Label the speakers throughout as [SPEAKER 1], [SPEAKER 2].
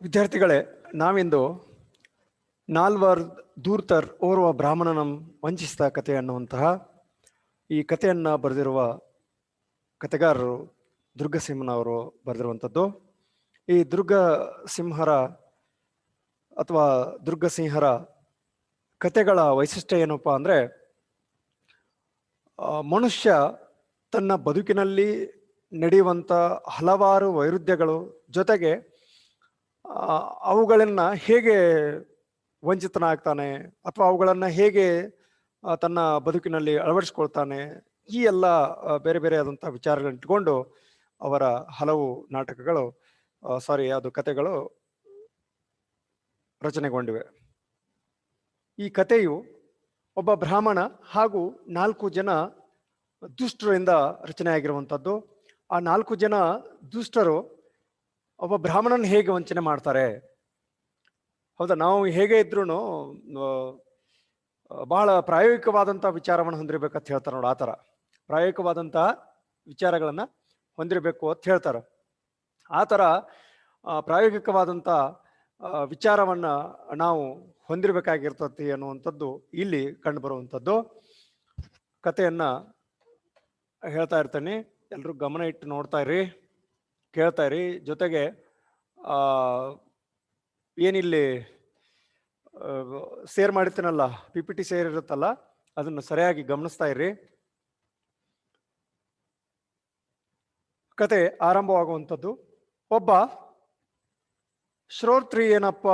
[SPEAKER 1] ವಿದ್ಯಾರ್ಥಿಗಳೇ, ನಾವಿಂದು ನಾಲ್ವರ್ ದೂರ್ತರ್ ಓರ್ವ ಬ್ರಾಹ್ಮಣನ ವಂಚಿಸಿದ ಕಥೆ ಅನ್ನುವಂತಹ ಈ ಕಥೆಯನ್ನು ಬರೆದಿರುವ ಕಥೆಗಾರರು ದುರ್ಗಸಿಂಹನವರು ಬರೆದಿರುವಂಥದ್ದು. ಈ ದುರ್ಗಸಿಂಹರ ಅಥವಾ ದುರ್ಗಸಿಂಹರ ಕಥೆಗಳ ವೈಶಿಷ್ಟ್ಯ ಏನಪ್ಪ ಅಂದರೆ, ಮನುಷ್ಯ ತನ್ನ ಬದುಕಿನಲ್ಲಿ ನಡೆಯುವಂಥ ಹಲವಾರು ವೈರುಧ್ಯಗಳು ಜೊತೆಗೆ ಅವುಗಳನ್ನು ಹೇಗೆ ವಂಚಿತನಾಗ್ತಾನೆ ಅಥವಾ ಅವುಗಳನ್ನು ಹೇಗೆ ತನ್ನ ಬದುಕಿನಲ್ಲಿ ಅಳವಡಿಸ್ಕೊಳ್ತಾನೆ, ಈ ಎಲ್ಲ ಬೇರೆ ಬೇರೆ ಆದಂಥ ವಿಚಾರಗಳನ್ನ ಇಟ್ಕೊಂಡು ಅವರ ಹಲವು ನಾಟಕಗಳು ಅದು ಕಥೆಗಳು ರಚನೆಗೊಂಡಿವೆ. ಈ ಕಥೆಯು ಒಬ್ಬ ಬ್ರಾಹ್ಮಣ ಹಾಗೂ 4 ಜನ ದುಷ್ಟರಿಂದ ರಚನೆಯಾಗಿರುವಂಥದ್ದು. ಆ 4 ಜನ ದುಷ್ಟರು ಒಬ್ಬ ಬ್ರಾಹ್ಮಣನ ಹೇಗೆ ವಂಚನೆ ಮಾಡ್ತಾರೆ. ಹೌದಾ, ನಾವು ಹೇಗೆ ಇದ್ರೂ ಬಹಳ ಪ್ರಾಯೋಗಿಕವಾದಂಥ ವಿಚಾರವನ್ನು ಹೊಂದಿರಬೇಕಂತ ಹೇಳ್ತಾರೆ ನೋಡಿ. ಆ ಥರ ಪ್ರಾಯೋಗಿಕವಾದಂಥ ವಿಚಾರಗಳನ್ನು ಹೊಂದಿರಬೇಕು ಅಂತ ಹೇಳ್ತಾರೆ. ಆ ಥರ ಪ್ರಾಯೋಗಿಕವಾದಂಥ ವಿಚಾರವನ್ನು ನಾವು ಹೊಂದಿರಬೇಕಾಗಿರ್ತತಿ ಅನ್ನುವಂಥದ್ದು ಇಲ್ಲಿ ಕಂಡುಬರುವಂಥದ್ದು. ಕಥೆಯನ್ನು ಹೇಳ್ತಾ ಇರ್ತೀನಿ, ಎಲ್ಲರೂ ಗಮನ ಇಟ್ಟು ನೋಡ್ತಾ ಇರಿ, ಕೇಳ್ತಾ ಇರಿ. ಜೊತೆಗೆ ಏನಿಲ್ಲಿ ಶೇರ್ ಮಾಡಿರ್ತೀನಲ್ಲ, PPT ಶೇರ್ ಇರುತ್ತಲ್ಲ, ಅದನ್ನು ಸರಿಯಾಗಿ ಗಮನಿಸ್ತಾ ಇರಿ. ಕತೆ ಆರಂಭವಾಗುವಂಥದ್ದು. ಒಬ್ಬ ಶ್ರೋತ್ರಿಯನಪ್ಪ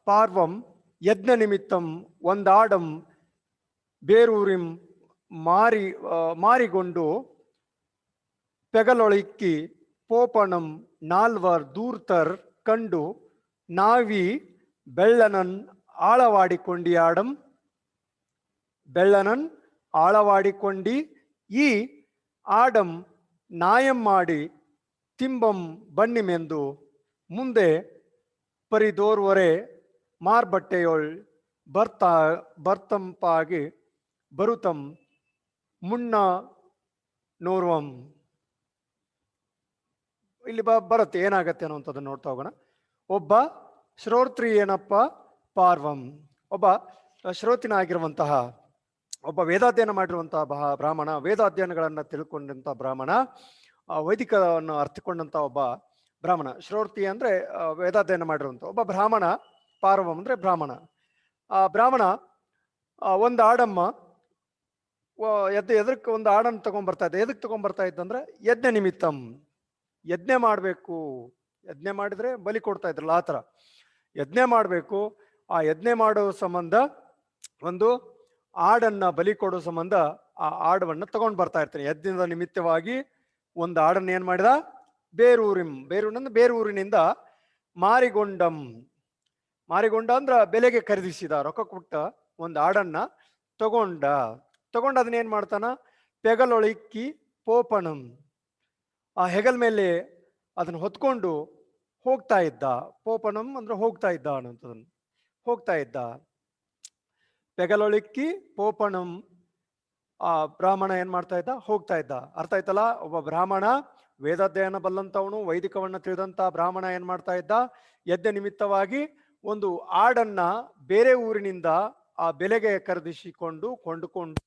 [SPEAKER 1] ಪಾರ್ವಂ ಯಜ್ಞ ನಿಮಿತ್ತಂ ಒಂದಾಡಂ ಬೇರೂರಿಂ ಮಾರಿಗೊಂಡು ಪೆಗಲೊಳಿಕ್ಕಿ ಪೋಪಣಂ ನಾಲ್ವರ್ ದೂರ್ತರ್ ಕಂಡು ನಾವಿ ಬೆಳ್ಳನನ್ ಆಳವಾಡಿಕೊಂಡಿಯಾಡಂ ಬೆಳ್ಳನನ್ ಆಳವಾಡಿಕೊಂಡಿ ಈ ಆಡಂ ನಾಯಂ ಮಾಡಿ ತಿಂಬಂ ಬನ್ನಿಮೆಂದು ಮುಂದೆ ಪರಿದೋರ್ವರೆ ಮಾರ್ಬಟ್ಟೆಯೊಳ್ ಬರ್ತಂಪಾಗಿ ಬರುತಂ ಮುನ್ನ ನೋರ್ವಂ. ಇಲ್ಲಿ ಬರುತ್ತೆ ಏನಾಗತ್ತೆ ಅನ್ನುವಂಥದ್ದನ್ನು ನೋಡ್ತಾ ಹೋಗೋಣ. ಒಬ್ಬ ಶ್ರೋತ್ರಿಯನಪ್ಪ ಪಾರ್ವಂ, ಒಬ್ಬ ಶ್ರೋತಿನ ಆಗಿರುವಂತಹ ಒಬ್ಬ ವೇದಾಧ್ಯಯನ ಮಾಡಿರುವಂತಹ ಬ್ರಾಹ್ಮಣ, ವೇದಾಧ್ಯಯನಗಳನ್ನು ತಿಳ್ಕೊಂಡಂಥ ಬ್ರಾಹ್ಮಣ, ವೈದಿಕವನ್ನು ಅರ್ಥಕೊಂಡಂಥ ಒಬ್ಬ ಬ್ರಾಹ್ಮಣ. ಶ್ರೋತ್ರಿ ಅಂದರೆ ವೇದಾಧ್ಯಯನ ಮಾಡಿರುವಂಥ ಒಬ್ಬ ಬ್ರಾಹ್ಮಣ. ಪಾರ್ವಂ ಅಂದರೆ ಬ್ರಾಹ್ಮಣ. ಆ ಬ್ರಾಹ್ಮಣ ಒಂದು ಆಡಮ್ಮ ಎದಕ್ಕೆ ಒಂದು ಆಡನ್ನು ತಗೊಂಡ್ಬರ್ತಾ ಇದ್ದ. ಎದಕ್ಕೆ ತಗೊಂಡ್ಬರ್ತಾ ಇದ್ದಂದ್ರೆ ಯಜ್ಞ ನಿಮಿತ್ತಂ, ಯಜ್ಞ ಮಾಡಬೇಕು. ಯಜ್ಞ ಮಾಡಿದ್ರೆ ಬಲಿ ಕೊಡ್ತಾ ಇದ್ರಲ್ಲ, ಆ ಥರ ಯಜ್ಞ ಮಾಡಬೇಕು. ಆ ಯಜ್ಞ ಮಾಡೋ ಸಂಬಂಧ ಒಂದು ಆಡನ್ನ ಬಲಿ ಕೊಡೋ ಸಂಬಂಧ ಆ ಆಡವನ್ನು ತಗೊಂಡು ಬರ್ತಾ ಇರ್ತಾನೆ. ಯಜ್ಞದ ನಿಮಿತ್ತವಾಗಿ ಒಂದು ಆಡನ್ನು ಏನ್ ಮಾಡಿದ, ಬೇರೂರಿನಿಂದ ಮಾರಿಗೊಂಡ ಅಂದ್ರ ಬೆಲೆಗೆ ಖರೀದಿಸಿದ, ರೊಕ್ಕ ಕೊಟ್ಟ ಒಂದು ಆಡನ್ನ ತಗೊಂಡು ಅದನ್ನ ಏನ್ ಮಾಡ್ತಾನ, ಪೆಗಲೊಳಿಕ್ಕಿ ಪೋಪಣಂ, ಆ ಹೆಗಲ್ ಮೇಲೆ ಅದನ್ನ ಹೊತ್ಕೊಂಡು ಹೋಗ್ತಾ ಇದ್ದ. ಪೋಪಣಂ ಅಂದ್ರೆ ಹೋಗ್ತಾ ಇದ್ದ ಅನ್ನೋಂಥದನ್ನು, ಹೋಗ್ತಾ ಇದ್ದ. ಪೆಗಲೊಳಿಕ್ಕಿ ಪೋಪಣಂ, ಆ ಬ್ರಾಹ್ಮಣ ಏನ್ ಮಾಡ್ತಾ ಇದ್ದ, ಹೋಗ್ತಾ ಇದ್ದ. ಅರ್ಥ ಆಯ್ತಲ್ಲ? ಒಬ್ಬ ಬ್ರಾಹ್ಮಣ, ವೇದಾಧ್ಯಯನ ಬಲ್ಲಂತವನು, ವೈದಿಕವನ್ನ ತಿಳಿದಂತ ಬ್ರಾಹ್ಮಣ ಏನ್ ಮಾಡ್ತಾ ಇದ್ದ, ಯಜ್ಞ ನಿಮಿತ್ತವಾಗಿ ಒಂದು ಆಡನ್ನ ಬೇರೆ ಊರಿನಿಂದ ಆ ಬೆಲೆಗೆ ಖರೀದಿಸಿಕೊಂಡು ಕೊಂಡುಕೊಂಡು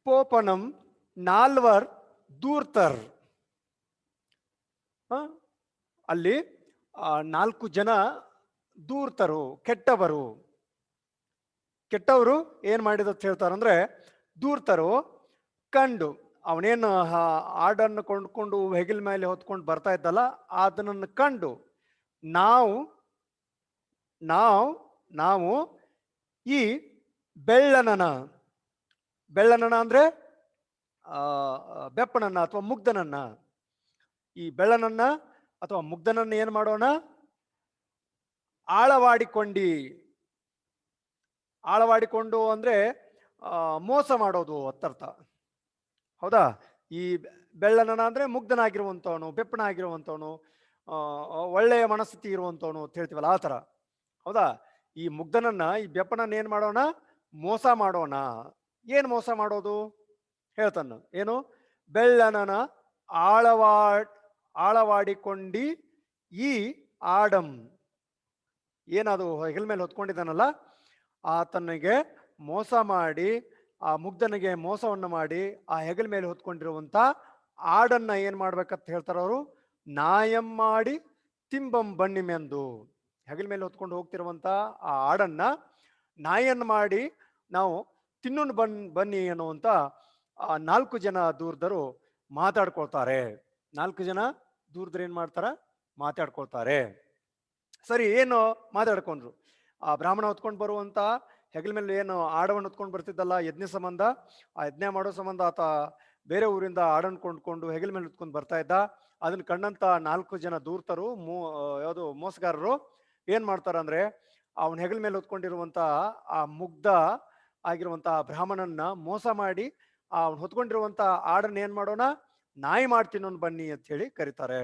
[SPEAKER 1] ಪೋಪಣಂ ನಾಲ್ವರ್ ದೂರ್ತರ್, ಅಲ್ಲಿ 4 ಜನ ದೂರ್ತರು, ಕೆಟ್ಟವರು ಏನ್ ಮಾಡಿದ ಹೇಳ್ತಾರಂದ್ರೆ, ದೂರ್ತರು ಕಂಡು, ಅವನೇನು ಆಡನ್ನು ಕೊಂಡ್ಕೊಂಡು ಹೆಗಲ ಮೇಲೆ ಹೊತ್ಕೊಂಡು ಬರ್ತಾ ಇದ್ದಲ್ಲ, ಅದನ್ನು ಕಂಡು ನಾವು ಈ ಬೆಳ್ಳನನ ಅಂದ್ರೆ ಬೆಪ್ಪನನ್ನ ಅಥವಾ ಮುಗ್ಧನನ್ನ, ಈ ಬೆಳ್ಳನನ್ನ ಅಥವಾ ಮುಗ್ಧನನ್ನ ಏನ್ ಮಾಡೋಣ, ಆಳವಾಡಿಕೊಂಡು ಅಂದ್ರೆ ಮೋಸ ಮಾಡೋದು ಅರ್ಥರ್ಥ. ಹೌದಾ? ಈ ಬೆಳ್ಳನನ ಅಂದ್ರೆ ಮುಗ್ಧನಾಗಿರುವಂಥವನು, ಬೆಪ್ಪನಾಗಿರುವಂಥವನು, ಒಳ್ಳೆಯ ಮನಸ್ಥಿತಿ ಇರುವಂಥವನು ಅಂತ ಹೇಳ್ತೀವಲ್ಲ ಆ ಥರ. ಹೌದಾ? ಈ ಮುಗ್ಧನನ್ನ, ಈ ಬೆಪ್ಪನನ್ನ ಏನ್ ಮಾಡೋಣ? ಮೋಸ ಮಾಡೋಣ. ಏನ್ ಮೋಸ ಮಾಡೋದು? ಹೇಳ್ತಾನ ಏನು? ಬೆಳ್ಳನನ ಆಳವಾಡಿಕೊಂಡಿ ಈ ಆಡಂ. ಏನದು ಹೆಗಲ ಮೇಲೆ ಹೊತ್ಕೊಂಡಿದ್ದಾನಲ್ಲ, ಆತನಿಗೆ ಮೋಸ ಮಾಡಿ, ಆ ಮುಗ್ಧನಿಗೆ ಮೋಸವನ್ನು ಮಾಡಿ, ಆ ಹೆಗಲ ಮೇಲೆ ಹೊತ್ಕೊಂಡಿರುವಂತ ಆಡನ್ನ ಏನ್ ಮಾಡ್ಬೇಕಂತ ಹೇಳ್ತಾರ ಅವರು? ನಾಯಂ ಮಾಡಿ ತಿಂಬಂ ಬಣ್ಣಿಮೆಂದು. ಹೆಗಲ ಮೇಲೆ ಹೊತ್ಕೊಂಡು ಹೋಗ್ತಿರುವಂತ ಆ ಆಡನ್ನ ನಾಯನ್ ಮಾಡಿ ನಾವು ತಿನ್ನೋಣ ಬನ್ನಿ ಅನ್ನುವಂತ ಆ 4 ಜನ ದೂರದರು ಮಾತಾಡ್ಕೊಳ್ತಾರೆ. 4 ಜನ ದೂರದ್ರು ಏನ್ ಮಾಡ್ತಾರ? ಮಾತಾಡ್ಕೊಳ್ತಾರೆ. ಸರಿ, ಏನು ಮಾತಾಡ್ಕೊಂಡ್ರು? ಆ ಬ್ರಾಹ್ಮಣ ಹೊತ್ಕೊಂಡು ಬರುವಂತ ಹೆಗಲ ಮೇಲೆ ಏನು ಆಡವನ್ನು ಹೊತ್ಕೊಂಡು ಬರ್ತಿದ್ದಲ್ಲ ಯಜ್ಞ ಸಂಬಂಧ, ಆ ಯಜ್ಞ ಮಾಡೋ ಸಂಬಂಧ ಆತ ಬೇರೆ ಊರಿಂದ ಆಡನ್ನು ಕೊಂಡ್ಕೊಂಡು ಹೆಗಲ ಮೇಲೆ ಹೊತ್ಕೊಂಡು ಬರ್ತಾ ಇದ್ದ. ಅದನ್ನ ಕಂಡಂತ 4 ಜನ ದೂರ್ತರು, ಯಾವುದು ಮೋಸಗಾರರು ಏನ್ ಮಾಡ್ತಾರ ಅಂದ್ರೆ, ಅವನ ಹೆಗಲ ಮೇಲೆ ಹೊತ್ಕೊಂಡಿರುವಂತ ಆ ಮುಗ್ಧ ಆಗಿರುವಂತ ಬ್ರಾಹ್ಮಣನ್ನ ಮೋಸ ಮಾಡಿ ಅವ್ನು ಹೊತ್ಕೊಂಡಿರುವಂತ ಆಡನ್ನ ಏನ್ ಮಾಡೋಣ? ನಾಯಿ ಮಾಡ್ತೀನೋನ್ ಬನ್ನಿ ಅಂತ ಹೇಳಿ ಕರೀತಾರೆ.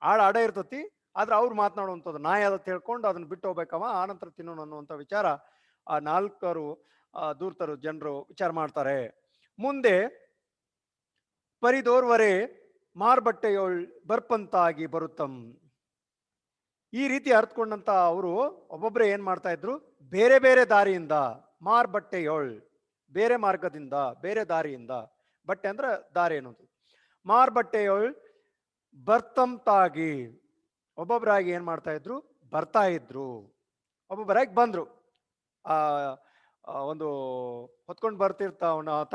[SPEAKER 1] ಆಡ ಇರ್ತತಿ, ಆದ್ರೆ ಅವ್ರು ಮಾತನಾಡುವಂಥದ್ದು ನಾಯಿ ಅದ ಹೇಳ್ಕೊಂಡು ಅದನ್ನ ಬಿಟ್ಟು ಹೋಗ್ಬೇಕವ, ಆನಂತರ ತಿನ್ನೋಣ ಅನ್ನುವಂಥ ವಿಚಾರ ಆ 4 ದೂರ್ತರು ಜನರು ವಿಚಾರ ಮಾಡ್ತಾರೆ. ಮುಂದೆ ಪರಿದೋರ್ವರೆ ಮಾರ್ಬಟ್ಟೆಯೊಳ್ ಬರ್ಪಂತಾಗಿ ಬರುತ್ತಂ. ಈ ರೀತಿ ಅರ್ಥಕೊಂಡಂತ ಅವರು ಒಬ್ಬೊಬ್ಬರೇ ಏನ್ ಮಾಡ್ತಾ ಇದ್ರು? ಬೇರೆ ಬೇರೆ ದಾರಿಯಿಂದ, ಮಾರ್ಬಟ್ಟೆಯೊಳ್ ಬೇರೆ ಮಾರ್ಗದಿಂದ, ಬೇರೆ ದಾರಿಯಿಂದ, ಬಟ್ಟೆ ಅಂದ್ರೆ ದಾರಿ ಅನ್ನೋದು. ಮಾರ್ಬಟ್ಟೆಯೊಳ್ ಬರ್ತಂತಾಗಿ ಒಬ್ಬೊಬ್ಬರಾಗಿ ಏನ್ ಮಾಡ್ತಾ ಇದ್ರು? ಬರ್ತಾ ಇದ್ರು. ಒಬ್ಬೊಬ್ಬರಾಗಿ ಬಂದ್ರು. ಆ ಒಂದು ಹೊತ್ಕೊಂಡು ಬರ್ತಿರ್ತಾವನ ಆತ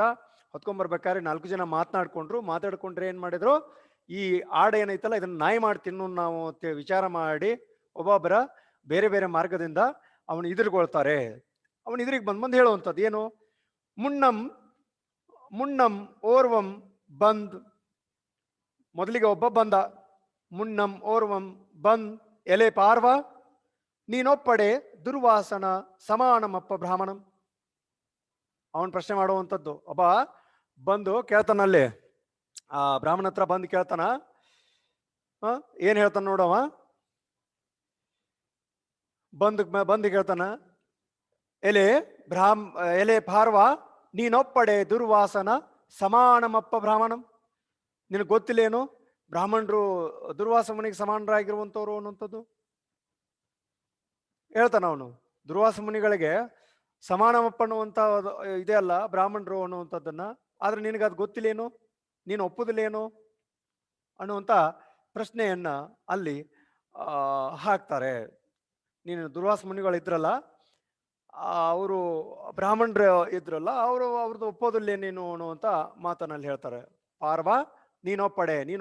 [SPEAKER 1] ಹೊತ್ಕೊಂಡ್ ಬರ್ಬೇಕಾದ್ರೆ 4 ಜನ ಮಾತಾಡ್ಕೊಂಡ್ರೆ ಏನ್ ಮಾಡಿದ್ರು? ಈ ಆಡ ಏನೈತಲ್ಲ ಇದನ್ನ ನಾಯಿ ಮಾಡಿ ತಿನ್ನು ನಾವು ವಿಚಾರ ಮಾಡಿ ಒಬ್ಬೊಬ್ಬರ ಬೇರೆ ಬೇರೆ ಮಾರ್ಗದಿಂದ ಅವನು ಎದುರುಗೊಳ್ತಾರೆ. ಅವನು ಎದುರಿಗೆ ಬಂದ್ ಹೇಳುವಂಥದ್ದು ಏನು? ಮುನ್ನಂ ಓರ್ವಂ ಬಂದ್. ಮೊದಲಿಗೆ ಒಬ್ಬ ಬಂದ. ಮುನ್ನಂ ಓರ್ವಂ ಬಂದ್ ಎಲೆ ಪಾರ್ವ ನೀನೊಪ್ಪಡೆ ದುರ್ವಾಸನ ಸಮಾನಮಪ್ಪ ಬ್ರಾಹ್ಮಣಂ. ಅವನ್ ಪ್ರಶ್ನೆ ಮಾಡುವಂಥದ್ದು. ಒಬ್ಬ ಬಂದು ಕೇಳ್ತಾನಲ್ಲಿ, ಆ ಬ್ರಾಹ್ಮಣ ಹತ್ರ ಬಂದು ಕೇಳ್ತಾನ. ಏನ್ ಹೇಳ್ತಾನ ನೋಡವ? ಬಂದು ಕೇಳ್ತಾನ, ಎಲೆ ಪಾರ್ವ ನೀನೊಪ್ಪಡೆ ದುರ್ವಾಸನ ಸಮಾನಮಪ್ಪ ಬ್ರಾಹ್ಮಣಂ. ನಿನಗೆ ಗೊತ್ತಿಲ್ಲೇನು ಬ್ರಾಹ್ಮಣರು ದುರ್ವಾಸ ಮುನಿಗೆ ಸಮಾನರಾಗಿರುವಂತವ್ರು ಅನ್ನುವಂಥದ್ದು? ಹೇಳ್ತಾನ ಅವನು. ದುರ್ವಾಸ ಮುನಿಗಳಿಗೆ ಸಮಾನಮಪ್ಪ ಅನ್ನುವಂತ ಇದೆ ಅಲ್ಲ ಬ್ರಾಹ್ಮಣರು ಅನ್ನುವಂಥದ್ದನ್ನ, ಆದ್ರೆ ನಿನಗದು ಗೊತ್ತಿಲ್ಲೇನು? ನೀನು ಒಪ್ಪುದಿಲ್ಲೇನು ಅನ್ನುವಂತ ಪ್ರಶ್ನೆಯನ್ನ ಅಲ್ಲಿ ಹಾಕ್ತಾರೆ. ನೀನು ದುರ್ವಾಸ ಮುನಿಗಳು ಇದ್ರಲ್ಲ, ಅವರು ಬ್ರಾಹ್ಮಣರು ಇದ್ರಲ್ಲ, ಅವ್ರದ್ದು ಒಪ್ಪೋದಿಲ್ಲೇನೇನು ಅನ್ನುವಂತ ಮಾತನಲ್ಲಿ ಹೇಳ್ತಾರೆ. ಪಾರ್ವ ನೀನು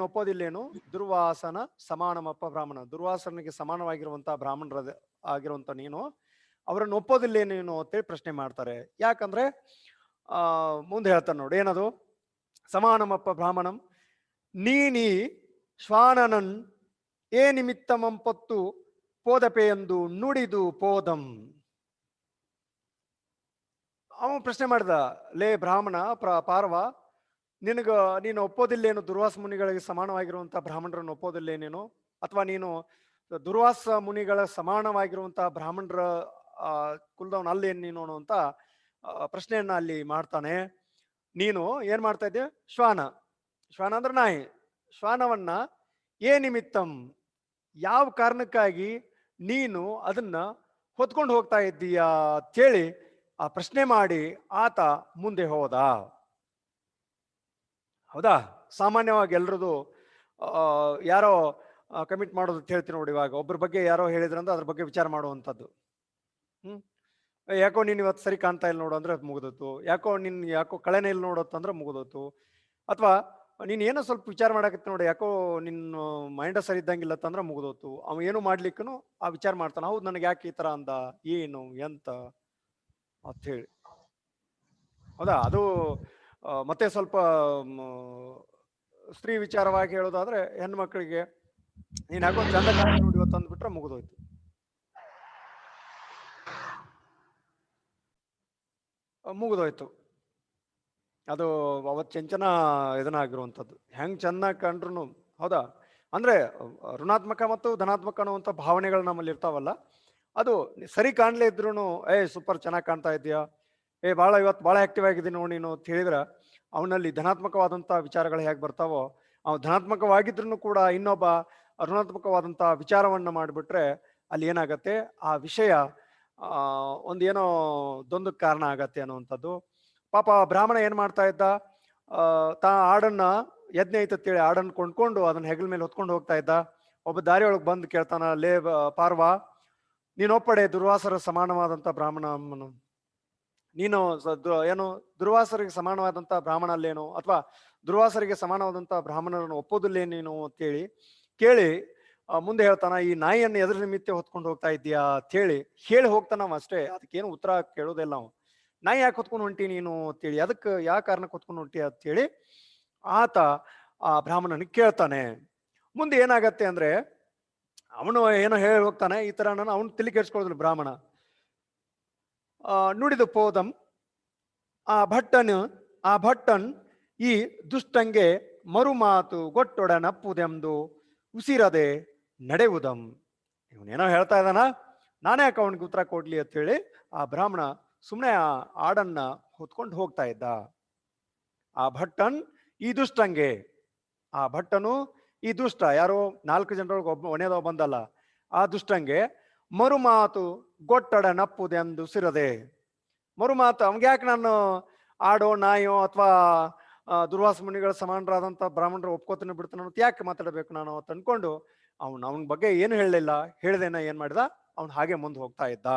[SPEAKER 1] ಒಪ್ಪೋದಿಲ್ಲೇನು? ದುರ್ವಾಸನ ಸಮಾನಮಪ್ಪ ಬ್ರಾಹ್ಮಣ. ದುರ್ವಾಸನಿಗೆ ಸಮಾನವಾಗಿರುವಂತ ಬ್ರಾಹ್ಮಣರ ಆಗಿರುವಂತ ನೀನು ಅವರನ್ನು ಒಪ್ಪೋದಿಲ್ಲೇನೇನು ಅಂತೇಳಿ ಪ್ರಶ್ನೆ ಮಾಡ್ತಾರೆ. ಯಾಕಂದ್ರೆ ಮುಂದೆ ಹೇಳ್ತಾನೆ ನೋಡಿ, ಏನದು? ಸಮಾನಮಪ್ಪ ಬ್ರಾಹ್ಮಣಂ ನೀನಿ ಶ್ವಾನನನ್ ಏ ನಿಮಿತ್ತಮಂಪತ್ತು ಪೋದಪೆ ಎಂದು ನುಡಿದು ಪೋದಂ. ಅವನು ಪ್ರಶ್ನೆ ಮಾಡಿದ, ಲೇ ಬ್ರಾಹ್ಮಣ ಪಾರ್ವ, ನೀನು ಒಪ್ಪೋದಿಲ್ಲೇನು? ದುರ್ವಾಸ ಮುನಿಗಳಿಗೆ ಸಮಾನವಾಗಿರುವಂತಹ ಬ್ರಾಹ್ಮಣರನ್ನು ಒಪ್ಪೋದಿಲ್ಲೇನೇನು? ಅಥವಾ ನೀನು ದುರ್ವಾಸ ಮುನಿಗಳ ಸಮಾನವಾಗಿರುವಂತಹ ಬ್ರಾಹ್ಮಣರ ಕುಲದವನ ಅಲ್ಲೇನು ನೀನು ಅನ್ನುವಂತ ಪ್ರಶ್ನೆಯನ್ನ ಅಲ್ಲಿ ಮಾಡ್ತಾನೆ. ನೀನು ಏನ್ ಮಾಡ್ತಾ ಇದ್ದೆ? ಶ್ವಾನ ಅಂದ್ರೆ ನಾಯಿ. ಶ್ವಾನವನ್ನ ನಿಮಿತ್ತಂ, ಯಾವ ಕಾರಣಕ್ಕಾಗಿ ನೀನು ಅದನ್ನ ಹೊತ್ಕೊಂಡು ಹೋಗ್ತಾ ಇದ್ದೀಯಾ ಅಂತೇಳಿ ಆ ಪ್ರಶ್ನೆ ಮಾಡಿ ಆತ ಮುಂದೆ ಹೋದ. ಹೌದಾ? ಸಾಮಾನ್ಯವಾಗಿ ಎಲ್ರದು ಯಾರೋ ಕಮಿಟ್ ಮಾಡೋದು ಅಂತ ಹೇಳ್ತೀನಿ ನೋಡಿ. ಇವಾಗ ಒಬ್ಬರ ಬಗ್ಗೆ ಯಾರೋ ಹೇಳಿದ್ರಂದ್ರೆ ಅದ್ರ ಬಗ್ಗೆ ವಿಚಾರ ಮಾಡುವಂಥದ್ದು. ಯಾಕೋ ನೀನು ಇವತ್ತು ಸರಿ ಕಾಣ್ತಾ ಇಲ್ಲ ನೋಡು ಅಂದ್ರೆ ಮುಗಿದೋತು. ಯಾಕೋ ಕಳೆನೇ ಇಲ್ಲ ನೋಡತ್ತಂದ್ರೆ ಮುಗಿದೋತು. ಅಥವಾ ನೀನ್ ಏನೋ ಸ್ವಲ್ಪ ವಿಚಾರ ಮಾಡಕತ್ತಿ ನೋಡಿ, ಯಾಕೋ ನಿನ್ನ ಮೈಂಡ ಸರಿ ಇದ್ದಂಗಿಲ್ಲತ್ತಂದ್ರೆ ಮುಗಿದೋತು. ಅವ ಏನು ಮಾಡ್ಲಿಕ್ಕೂ ಆ ವಿಚಾರ ಮಾಡ್ತಾನ. ಹೌದು, ನನಗೆ ಯಾಕೆ ಈ ತರ ಅಂದ, ಏನು ಎಂತ ಅಂತ ಹೇಳಿ. ಹೌದಾ? ಅದು ಮತ್ತೆ ಸ್ವಲ್ಪ ಸ್ತ್ರೀ ವಿಚಾರವಾಗಿ ಹೇಳೋದಾದ್ರೆ, ಹೆಣ್ಣು ಮಕ್ಕಳಿಗೆ ನೀನ್ ಯಾಕೋ ಚಂದ ನೋಡಿ ಇವತ್ತು ಅಂದ್ಬಿಟ್ರೆ ಮುಗಿದೋಯ್ತು. ಅದು ಅವತ್ತು ಚೆಂಚನ ಇದನ್ನಾಗಿರುವಂಥದ್ದು ಹೆಂಗ್ ಚೆನ್ನಾಗಿ ಕಂಡ್ರು. ಹೌದಾ? ಅಂದ್ರೆ ಋಣಾತ್ಮಕ ಮತ್ತು ಧನಾತ್ಮಕ ಅನ್ನುವಂಥ ಭಾವನೆಗಳು ನಮ್ಮಲ್ಲಿ ಇರ್ತಾವಲ್ಲ, ಅದು ಸರಿ ಕಾಣ್ಲೇ ಇದ್ರು ಏ ಸೂಪರ್ ಚೆನ್ನಾಗಿ ಕಾಣ್ತಾ ಇದೆಯಾ, ಏ ಇವತ್ತು ಭಾಳ ಆಕ್ಟಿವ್ ಆಗಿದ್ದೀನಿ ನೋಡಿ ನೀನು ಅಂತ ಹೇಳಿದ್ರೆ ಅವನಲ್ಲಿ ಧನಾತ್ಮಕವಾದಂಥ ವಿಚಾರಗಳು ಹೇಗೆ ಬರ್ತಾವೋ, ಅವು ಧನಾತ್ಮಕವಾಗಿದ್ರು ಕೂಡ ಇನ್ನೊಬ್ಬ ಋಣಾತ್ಮಕವಾದಂಥ ವಿಚಾರವನ್ನು ಮಾಡಿಬಿಟ್ರೆ ಅಲ್ಲಿ ಏನಾಗತ್ತೆ, ಆ ವಿಷಯ ಒಂದೇನೋ ದ್ವಂದ್ವಕ್ಕೆ ಕಾರಣ ಆಗತ್ತೆ ಅನ್ನುವಂಥದ್ದು. ಪಾಪ ಬ್ರಾಹ್ಮಣ ಏನ್ ಮಾಡ್ತಾ ಇದ್ದ, ತಾ ಆಡನ್ನ ಯಜ್ಞ ಐತತ್ತೇಳಿ ಆಡನ್ನು ಕೊಂಡ್ಕೊಂಡು ಅದನ್ನ ಹೆಗಲ ಮೇಲೆ ಹೊತ್ಕೊಂಡು ಹೋಗ್ತಾ ಇದ್ದ. ಒಬ್ಬ ದಾರಿಯೊಳಗೆ ಬಂದು ಕೇಳ್ತಾನ, ಲೇ ಪಾರ್ವ, ನೀನೊಪ್ಪಡೆ ದುರ್ವಾಸರ ಸಮಾನವಾದಂಥ ಬ್ರಾಹ್ಮಣನು, ನೀನು ಏನು ದುರ್ವಾಸರಿಗೆ ಸಮಾನವಾದಂಥ ಬ್ರಾಹ್ಮಣ ಅಲ್ಲೇನು, ಅಥವಾ ದುರ್ವಾಸರಿಗೆ ಸಮಾನವಾದಂಥ ಬ್ರಾಹ್ಮಣರನ್ನು ಒಪ್ಪೋದಿಲ್ಲೇ ನೀನು ಅಂತೇಳಿ ಕೇಳಿ ಮುಂದೆ ಹೇಳ್ತಾನ, ಈ ನಾಯಿಯನ್ನು ಎದುರು ನಿಮಿತ್ತ ಹೊತ್ಕೊಂಡು ಹೋಗ್ತಾ ಇದ್ದೀಯಾ ಅಂತೇಳಿ ಹೇಳಿ ಹೋಗ್ತಾನ ಅಷ್ಟೇ. ಅದಕ್ಕೇನು ಉತ್ತರ ಕೇಳೋದಿಲ್ಲ ನಾವು. ನಾಯಿ ಯಾಕೆ ಹೊತ್ಕೊಂಡು ಹೊಂಟಿ ನೀನು ಅಂತೇಳಿ, ಅದಕ್ಕೆ ಯಾವ ಕಾರಣಕ್ಕೆ ಹೊತ್ಕೊಂಡು ಹೊಂಟಿ ಅಂತೇಳಿ ಆತ ಆ ಬ್ರಾಹ್ಮಣನಿಗೆ ಕೇಳ್ತಾನೆ. ಮುಂದೆ ಏನಾಗತ್ತೆ ಅಂದ್ರೆ ಅವನು ಏನೋ ಹೇಳಿ ಹೋಗ್ತಾನೆ, ಈ ತರ ನಾನು ಅವನು ತಲೆ ಕೆಡ್ಸ್ಕೊಳ್ಳೋದಿಲ್ಲ ಬ್ರಾಹ್ಮಣ. ನುಡಿದು ಪೋದಂ ಆ ಭಟ್ಟನ್ ಈ ದುಷ್ಟಂಗೆ ಮರುಮಾತು ಗೊಟ್ಟೊಡನಪ್ಪುದೆಂದು ಉಸಿರದೆ ನಡೆಯುವುದಂ. ಇವನೇನೋ ಹೇಳ್ತಾ ಇದ್ದಾನ, ನಾನೇ ಯಾಕೆ ಅವನಿಗೆ ಉತ್ತರ ಕೊಡ್ಲಿ ಅಂತ ಹೇಳಿ ಆ ಬ್ರಾಹ್ಮಣ ಸುಮ್ಮನೆ ಆ ಆಡನ್ನ ಹೊತ್ಕೊಂಡು ಹೋಗ್ತಾ ಇದ್ದ. ಆ ಭಟ್ಟನ್ ಈ ದುಷ್ಟಂಗೆ, ಆ ಭಟ್ಟನು ಈ ದುಷ್ಟ, ಯಾರೋ 4 ಜನರೊಳಗೆ ಒಣೆದವ ಬಂದಲ್ಲ, ಆ ದುಷ್ಟಂಗೆ ಮರುಮಾತು ಗೊಟ್ಟಡ ನಪ್ಪುದೆಂದು ಸಿರದೆ. ಮರುಮಾತು ಅವಂಗೆ ಯಾಕೆ ನಾನು ಆಡೋ ನಾಯೋ ಅಥವಾ ದುರ್ವಾಸ ಮುನಿಗಳ ಸಮಾನರಾದಂಥ ಬ್ರಾಹ್ಮಣರು ಒಪ್ಕೋತಾನೆ ಬಿಡ್ತಾನೆ ಅಂತ ಯಾಕೆ ಮಾತಾಡಬೇಕು ನಾನು ಅಂತ ಅನ್ಕೊಂಡು ಅವನ ಬಗ್ಗೆ ಏನು ಹೇಳಲಿಲ್ಲ. ಹೇಳ್ದೇನ ಏನ್ ಮಾಡಿದ, ಅವನು ಹಾಗೆ ಮುಂದೆ ಹೋಗ್ತಾ ಇದ್ದ.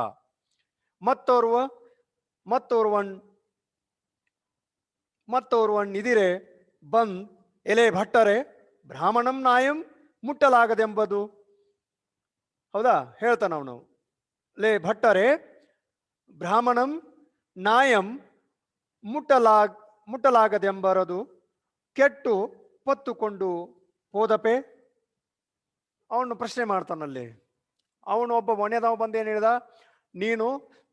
[SPEAKER 1] ಮತ್ತೋರ್ವನ್ ಇದಿರೆ ಬಂದ್ ಎಲೆ ಭಟ್ಟರೆ ಬ್ರಾಹ್ಮಣಂ ನಾಯಂ ಮುಟ್ಟಲಾಗದೆಂಬುದು. ಹೌದಾ? ಹೇಳ್ತಾನ ಅವನು, ಲೇ ಭಟ್ಟರೆ ಬ್ರಾಹ್ಮಣಂ ನಾಯಂ ಮುಟ್ಟಲಾಗದೆಂಬರದು ಕೆಟ್ಟು ಪತ್ತುಕೊಂಡು ಹೋದಪೆ. ಅವನು ಪ್ರಶ್ನೆ ಮಾಡ್ತಾನಲ್ಲಿ. ಅವನು ಒಬ್ಬ ಒಣೆದವ ಬಂದೇನು ಹೇಳಿದ, ನೀನು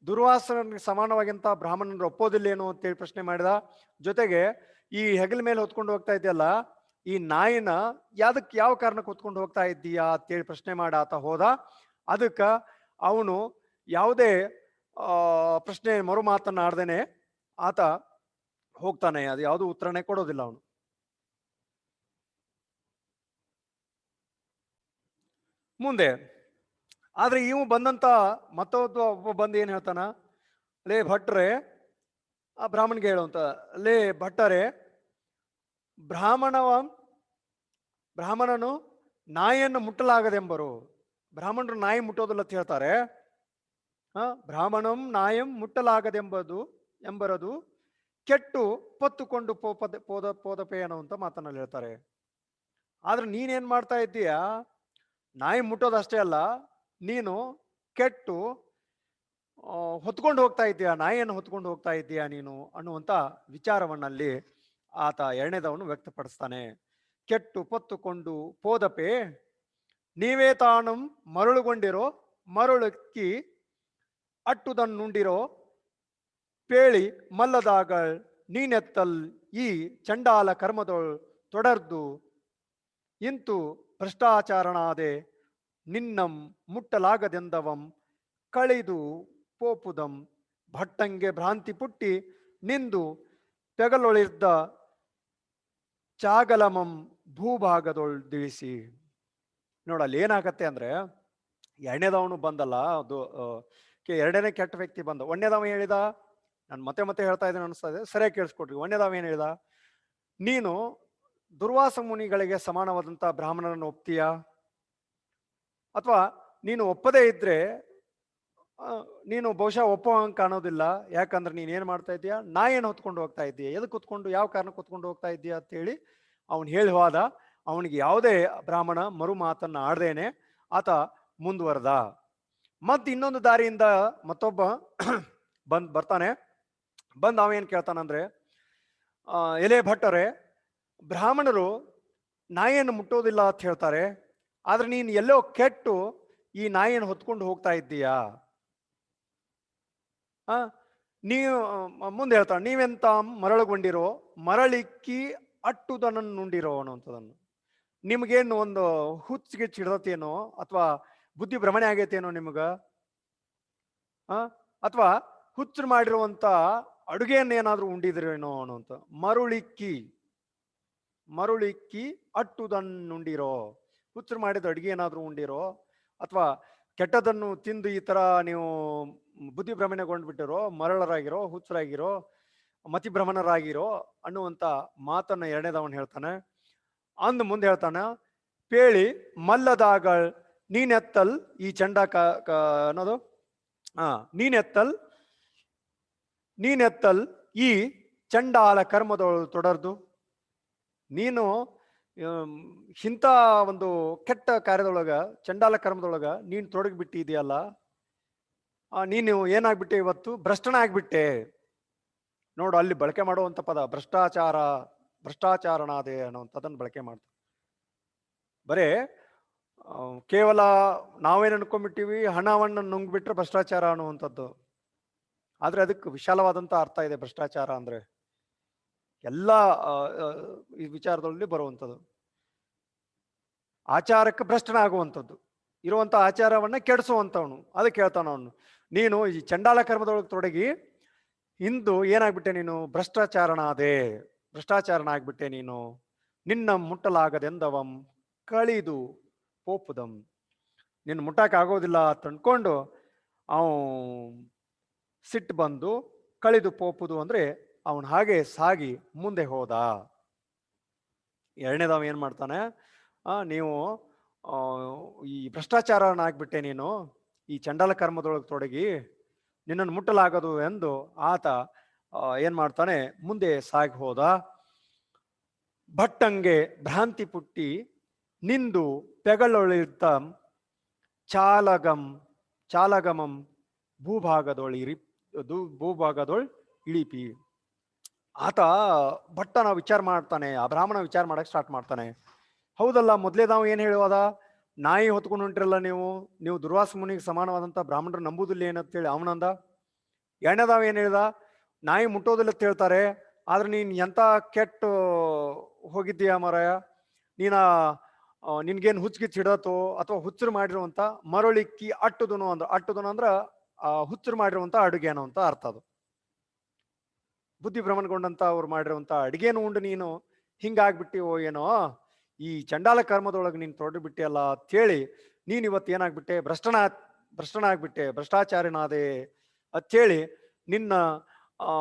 [SPEAKER 1] ದುರ್ವಾಸನಿಗೆ ಸಮಾನವಾಗಿಂತ ಬ್ರಾಹ್ಮಣರು ಒಪ್ಪೋದಿಲ್ಲೇನು ಅಂತೇಳಿ ಪ್ರಶ್ನೆ ಮಾಡಿದ. ಜೊತೆಗೆ ಈ ಹೆಗಲ ಮೇಲೆ ಹೊತ್ಕೊಂಡು ಹೋಗ್ತಾ ಇದೆಯಲ್ಲ, ಈ ನಾಯಿನ ಯಾವ ಕಾರಣಕ್ಕೆ ಹೊತ್ಕೊಂಡು ಹೋಗ್ತಾ ಇದ್ದೀಯಾ ಅಂತೇಳಿ ಪ್ರಶ್ನೆ ಮಾಡಿ ಆತ ಹೋದ. ಅದಕ್ಕೆ ಅವನು ಯಾವುದೇ ಪ್ರಶ್ನೆ ಮರು ಮಾತನ್ನ ಆಡ್ದೇನೆ ಆತ ಹೋಗ್ತಾನೆ. ಅದು ಯಾವುದು ಉತ್ತರನೇ ಕೊಡೋದಿಲ್ಲ ಅವನು. ಮುಂದೆ ಆದ್ರೆ ಇವು ಬಂದಂತ ಒಬ್ಬ ಬಂದು ಏನ್ ಹೇಳ್ತಾನ, ಲೇ ಭಟ್ರೆ, ಆ ಬ್ರಾಹ್ಮಣಿಗೆ ಹೇಳುವಂತ, ಲೇ ಭಟ್ಟರೆ ಬ್ರಾಹ್ಮಣನು ನಾಯಿಯನ್ನು ಮುಟ್ಟಲಾಗದೆಂಬರು. ಬ್ರಾಹ್ಮಣರು ನಾಯಿ ಮುಟ್ಟೋದಿಲ್ಲ ಅಂತ ಹೇಳ್ತಾರೆ. ಬ್ರಾಹ್ಮಣಂ ನಾಯಂ ಎಂಬರದು ಕೆಟ್ಟು ಪತ್ತುಕೊಂಡು ಪೋದಪೆ ಅನ್ನುವಂತ ಮಾತನ್ನಲ್ಲಿ ಹೇಳ್ತಾರೆ. ಆದ್ರೆ ನೀನೇನ್ ಮಾಡ್ತಾ ಇದ್ದೀಯಾ, ನಾಯಿ ಮುಟ್ಟೋದಷ್ಟೇ ಅಲ್ಲ, ನೀನು ಕೆಟ್ಟು ಹೊತ್ಕೊಂಡು ಹೋಗ್ತಾ ಇದ್ದೀಯಾ, ನಾಯಿಯನ್ನು ಹೊತ್ಕೊಂಡು ಹೋಗ್ತಾ ಇದ್ದೀಯಾ ನೀನು ಅನ್ನುವಂತ ವಿಚಾರವನ್ನಲ್ಲಿ ಆತ ಎರಡನೇದವನು ವ್ಯಕ್ತಪಡಿಸ್ತಾನೆ. ಕೆಟ್ಟು ಪತ್ತುಕೊಂಡು ಪೋದಪೆ ನೀವೇ ತಾನು ಮರಳುಗೊಂಡಿರೋ ಮರಳುಕ್ಕಿ ಅಟ್ಟುದನ್ನುಂಡಿರೋ ಪೇಳಿ ಮಲ್ಲದಾಗ ನೀನೆತ್ತಲ್ ಈ ಚಂಡಾಲ ಕರ್ಮದೊಳ್ ತೊಡರ್ದು ಇಂತು ಭ್ರಷ್ಟಾಚಾರಣಾದೆ ನಿನ್ನಂ ಮುಟ್ಟಲಾಗದೆಂದವಂ ಕಳಿದು ಪೋಪುದಂ ಭಟ್ಟಂಗೆ ಭ್ರಾಂತಿ ಪುಟ್ಟಿ ನಿಂದು ಪೆಗಲೊಳಿರ್ದ ಚಾಗಲಮಂ ಭೂಭಾಗದೊಳ್ ತಿಳಿಸಿ. ನೋಡಲ್ಲಿ ಏನಾಗತ್ತೆ ಅಂದ್ರೆ, ಎರಡನೇದವನು ಬಂದಲ್ಲ, ಅದು ಎರಡನೇ ಕೆಟ್ಟ ವ್ಯಕ್ತಿ ಬಂದ. ಒಂದನೇದವ ಹೇಳಿದ, ನಾನು ಮತ್ತೆ ಹೇಳ್ತಾ ಇದ್ದೇನೆ ಅನಿಸ್ತಾ ಇದೆ, ಸರಿಯಾಗಿ ಕೇಳಿಸ್ಕೊಡ್ರಿ. ಒಂದನೇದವ ಏನ್ ಹೇಳಿದ, ನೀನು ದುರ್ವಾಸ ಮುನಿಗಳಿಗೆ ಸಮಾನವಾದಂತ ಬ್ರಾಹ್ಮಣರನ್ನು ಒಪ್ತೀಯಾ, ಅಥವಾ ನೀನು ಒಪ್ಪದೇ ಇದ್ರೆ ನೀನು ಬಹುಶಃ ಒಪ್ಪುವಂಗೆ ಕಾಣೋದಿಲ್ಲ. ಯಾಕಂದ್ರೆ ನೀನ್ ಏನ್ ಮಾಡ್ತಾ ಇದೀಯಾ, ನಾಯಿಯನ್ನು ಹೊತ್ಕೊಂಡು ಹೋಗ್ತಾ ಇದ್ದೀಯ, ಎದಕ್ಕೆ ಹೊತ್ಕೊಂಡು, ಯಾವ ಕಾರಣಕ್ಕೆ ಹೊತ್ಕೊಂಡು ಹೋಗ್ತಾ ಇದ್ದೀಯಾ ಅಂತ ಹೇಳಿ ಅವನು ಹೇಳಿ ಹೋದ. ಅವನಿಗೆ ಯಾವುದೇ ಬ್ರಾಹ್ಮಣ ಮರು ಮಾತನ್ನ ಆಡ್ದೇನೆ ಆತ ಮುಂದುವರೆದ. ಮತ್ ಇನ್ನೊಂದು ದಾರಿಯಿಂದ ಮತ್ತೊಬ್ಬ ಬರ್ತಾನೆ. ಅವೇನ್ ಕೇಳ್ತಾನಂದ್ರೆ, ಎಲೆ ಭಟ್ಟರೆ ಬ್ರಾಹ್ಮಣರು ನಾಯಿಯನ್ನು ಮುಟ್ಟೋದಿಲ್ಲ ಅಂತ ಹೇಳ್ತಾರೆ, ಆದ್ರೆ ನೀನು ಎಲ್ಲೋ ಕೆಟ್ಟು ಈ ನಾಯಿಯನ್ನು ಹೊತ್ಕೊಂಡು ಹೋಗ್ತಾ ಇದ್ದೀಯಾ. ನೀವು ಮುಂದೆ ಹೇಳ್ತಾನೆ, ನೀವೆಂತ ಮರಳುಗೊಂಡಿರೋ ಮರಳಿಕ್ಕಿ ಅಟ್ಟುದನನ್ನು ನುಂಡಿರೋ ಅನ್ನುವಂಥದ್ದನ್ನು. ನಿಮ್ಗೇನು ಒಂದು ಹುಚ್ಚಿಗೆ ಚಿಡತೇನೋ ಅಥವಾ ಬುದ್ಧಿ ಭ್ರಮಣೆ ಆಗೈತೇನೋ ನಿಮ್ಗ, ಅಥವಾ ಹುಚ್ಚರು ಮಾಡಿರುವಂತ ಅಡುಗೆಯನ್ನು ಏನಾದ್ರೂ ಉಂಡಿದ್ರೇನೋ ಅನ್ನುವಂತ. ಮರುಳಿಕ್ಕಿ ಮರುಳಿಕ್ಕಿ ಅಟ್ಟುದನ್ನುಂಡಿರೋ, ಹುಚ್ಚರು ಮಾಡಿದ ಅಡುಗೆ ಏನಾದ್ರೂ ಉಂಡಿರೋ ಅಥವಾ ಕೆಟ್ಟದನ್ನು ತಿಂದು ಈ ತರ ನೀವು ಬುದ್ಧಿ ಭ್ರಮಣೆಗೊಂಡ್ಬಿಟ್ಟಿರೋ, ಮರಳರಾಗಿರೋ, ಹುಚ್ಚರಾಗಿರೋ, ಮತಿಭ್ರಮಣರಾಗಿರೋ ಅನ್ನುವಂತ ಮಾತನ್ನ ಎರಡನೇದವನ್ ಹೇಳ್ತಾನೆ. ಅಂದ್ ಮುಂದೆ ಹೇಳ್ತಾನ, ಪೇಳಿ ಮಲ್ಲದಾಗಳ್ ನೀನೆತ್ತಲ್ ಈ ಚಂಡ ಅನ್ನೋದು ನೀನೆತ್ತಲ್ ಈ ಚಂಡಾಲ ಕರ್ಮದೊಳು ತೊಡರ್ದು. ನೀನು ಇಂಥ ಒಂದು ಕೆಟ್ಟ ಕಾರ್ಯದೊಳಗ, ಚಂಡಾಲ ಕರ್ಮದೊಳಗ ನೀನು ತೊಡಗಿಬಿಟ್ಟಿದೆಯಲ್ಲ, ನೀನು ಏನಾಗ್ಬಿಟ್ಟೆ ಇವತ್ತು? ಭ್ರಷ್ಟನ ಆಗ್ಬಿಟ್ಟೆ. ನೋಡು, ಅಲ್ಲಿ ಬಳಕೆ ಮಾಡುವಂತ ಪದ ಭ್ರಷ್ಟಾಚಾರನಾದೆ ಅನ್ನೋಂಥದ್ದನ್ನು ಬಳಕೆ ಮಾಡ್ತಾರೆ. ಬರೇ ಕೇವಲ ನಾವೇನು ಅನ್ಕೊಂಡ್ಬಿಟ್ಟಿವಿ, ಹಣವನ್ನು ನುಂಗ್ಬಿಟ್ರೆ ಭ್ರಷ್ಟಾಚಾರ ಅನ್ನುವಂಥದ್ದು. ಆದ್ರೆ ಅದಕ್ಕೆ ವಿಶಾಲವಾದಂತ ಅರ್ಥ ಇದೆ. ಭ್ರಷ್ಟಾಚಾರ ಅಂದ್ರೆ ಎಲ್ಲ ಈ ವಿಚಾರದಲ್ಲಿ ಬರುವಂಥದ್ದು. ಆಚಾರಕ್ಕೆ ಭ್ರಷ್ಟನಾಗುವಂಥದ್ದು, ಇರುವಂತ ಆಚಾರವನ್ನ ಕೆಡಿಸುವಂಥವನು. ಅದಕ್ಕೆ ಹೇಳ್ತಾನ ಅವನು, ನೀನು ಈ ಚಂಡಾಲ ಕರ್ಮದೊಳಗೆ ತೊಡಗಿ ಇಂದು ಏನಾಗ್ಬಿಟ್ಟೆ? ನೀನು ಭ್ರಷ್ಟಾಚಾರನಾಗ್ಬಿಟ್ಟೆ ನೀನು. ನಿನ್ನ ಮುಟ್ಟಲಾಗದೆಂದವಂ ಕಳಿದು ಪೋಪುದಂ. ನಿನ್ನ ಮುಟ್ಟಕ್ಕೆ ಆಗೋದಿಲ್ಲ ಅಂತ ಅಂದ್ಕೊಂಡು ಅವ ಸಿಟ್ಟು ಬಂದು ಕಳಿದು ಪೋಪುದು ಅಂದ್ರೆ ಅವನು ಹಾಗೆ ಸಾಗಿ ಮುಂದೆ ಹೋದ. ಎರಡನೇದವ ಏನ್ ಮಾಡ್ತಾನೆ? ನೀವು ಈ ಭ್ರಷ್ಟಾಚಾರನಾಗ್ಬಿಟ್ಟೆ ನೀನು, ಈ ಚಂಡಾಲ ಕರ್ಮದೊಳಗೆ ತೊಡಗಿ ನಿನ್ನನ್ನು ಮುಟ್ಟಲಾಗದು ಎಂದು ಆತ ಏನ್ ಮಾಡ್ತಾನೆ? ಮುಂದೆ ಸಾಗಿ ಹೋದ. ಭಟ್ಟಂಗೆ ಭ್ರಾಂತಿ ಪುಟ್ಟಿ ನಿಂದು ಪೆಗಳೊಳಿರ್ತ ಚಾಲಗಮಂ ಭೂಭಾಗದೊಳ್ ಇಳಿಪಿ. ಆತ ಭಟ್ಟನ ವಿಚಾರ ಮಾಡ್ತಾನೆ, ಆ ಬ್ರಾಹ್ಮಣ ವಿಚಾರ ಮಾಡಕ್ ಸ್ಟಾರ್ಟ್ ಮಾಡ್ತಾನೆ. ಹೌದಲ್ಲ, ಮೊದ್ಲೇ ನಾವು ಏನ್ ಹೇಳುವದ? ನಾಯಿ ಹೊತ್ಕೊಂಡು ಹೊಂಟಿರಲ್ಲ ನೀವು ದುರ್ವಾಸ ಮುನಿಗೆ ಸಮಾನವಾದಂತ ಬ್ರಾಹ್ಮಣರು ನಂಬುದಿಲ್ಲ ಏನಂತೇಳಿ ಅವನಂದ. ಎರಡನೇದಾವ್ ಏನ್ ಹೇಳ್ದ? ನಾಯಿ ಮುಟ್ಟೋದಿಲ್ಲ ಅಂತ ಹೇಳ್ತಾರೆ, ಆದ್ರೆ ನೀನ್ ಎಂತ ಕೆಟ್ಟ ಹೋಗಿದ್ದೀಯ ಮಾರಾಯ, ನಿನ್ಗೇನ್ ಹುಚ್ಚಿಗೆ ಹಿಡತೋ ಅಥವಾ ಹುಚ್ಚರು ಮಾಡಿರುವಂತ ಮರಳಿಕ್ಕಿ ಅಟ್ಟುದನು ಅಂದ್ರ ಹುಚ್ಚರು ಮಾಡಿರುವಂತ ಅಡುಗೆ ಅನ್ನೋ ಅಂತ ಅರ್ಥ. ಅದು ಬುದ್ಧಿ ಭ್ರಮಣಗೊಂಡಂತ ಅವ್ರು ಮಾಡಿರುವಂತ ಅಡಿಗೆನು ಉಂಡು ನೀನು ಹಿಂಗಾಗ್ಬಿಟ್ಟಿವೋ ಏನೋ, ಈ ಚಂಡಾಲ ಕರ್ಮದೊಳಗೆ ನೀನು ತೊಡಗಿಬಿಟ್ಟಿಯಲ್ಲ ಅಂತೇಳಿ ನೀನ್ ಇವತ್ತು ಏನಾಗ್ಬಿಟ್ಟೆ? ಭ್ರಷ್ಟನಾಗ್ಬಿಟ್ಟೆ, ಭ್ರಷ್ಟಾಚಾರಿನಾದೆ ಅಂತೇಳಿ ನಿನ್ನ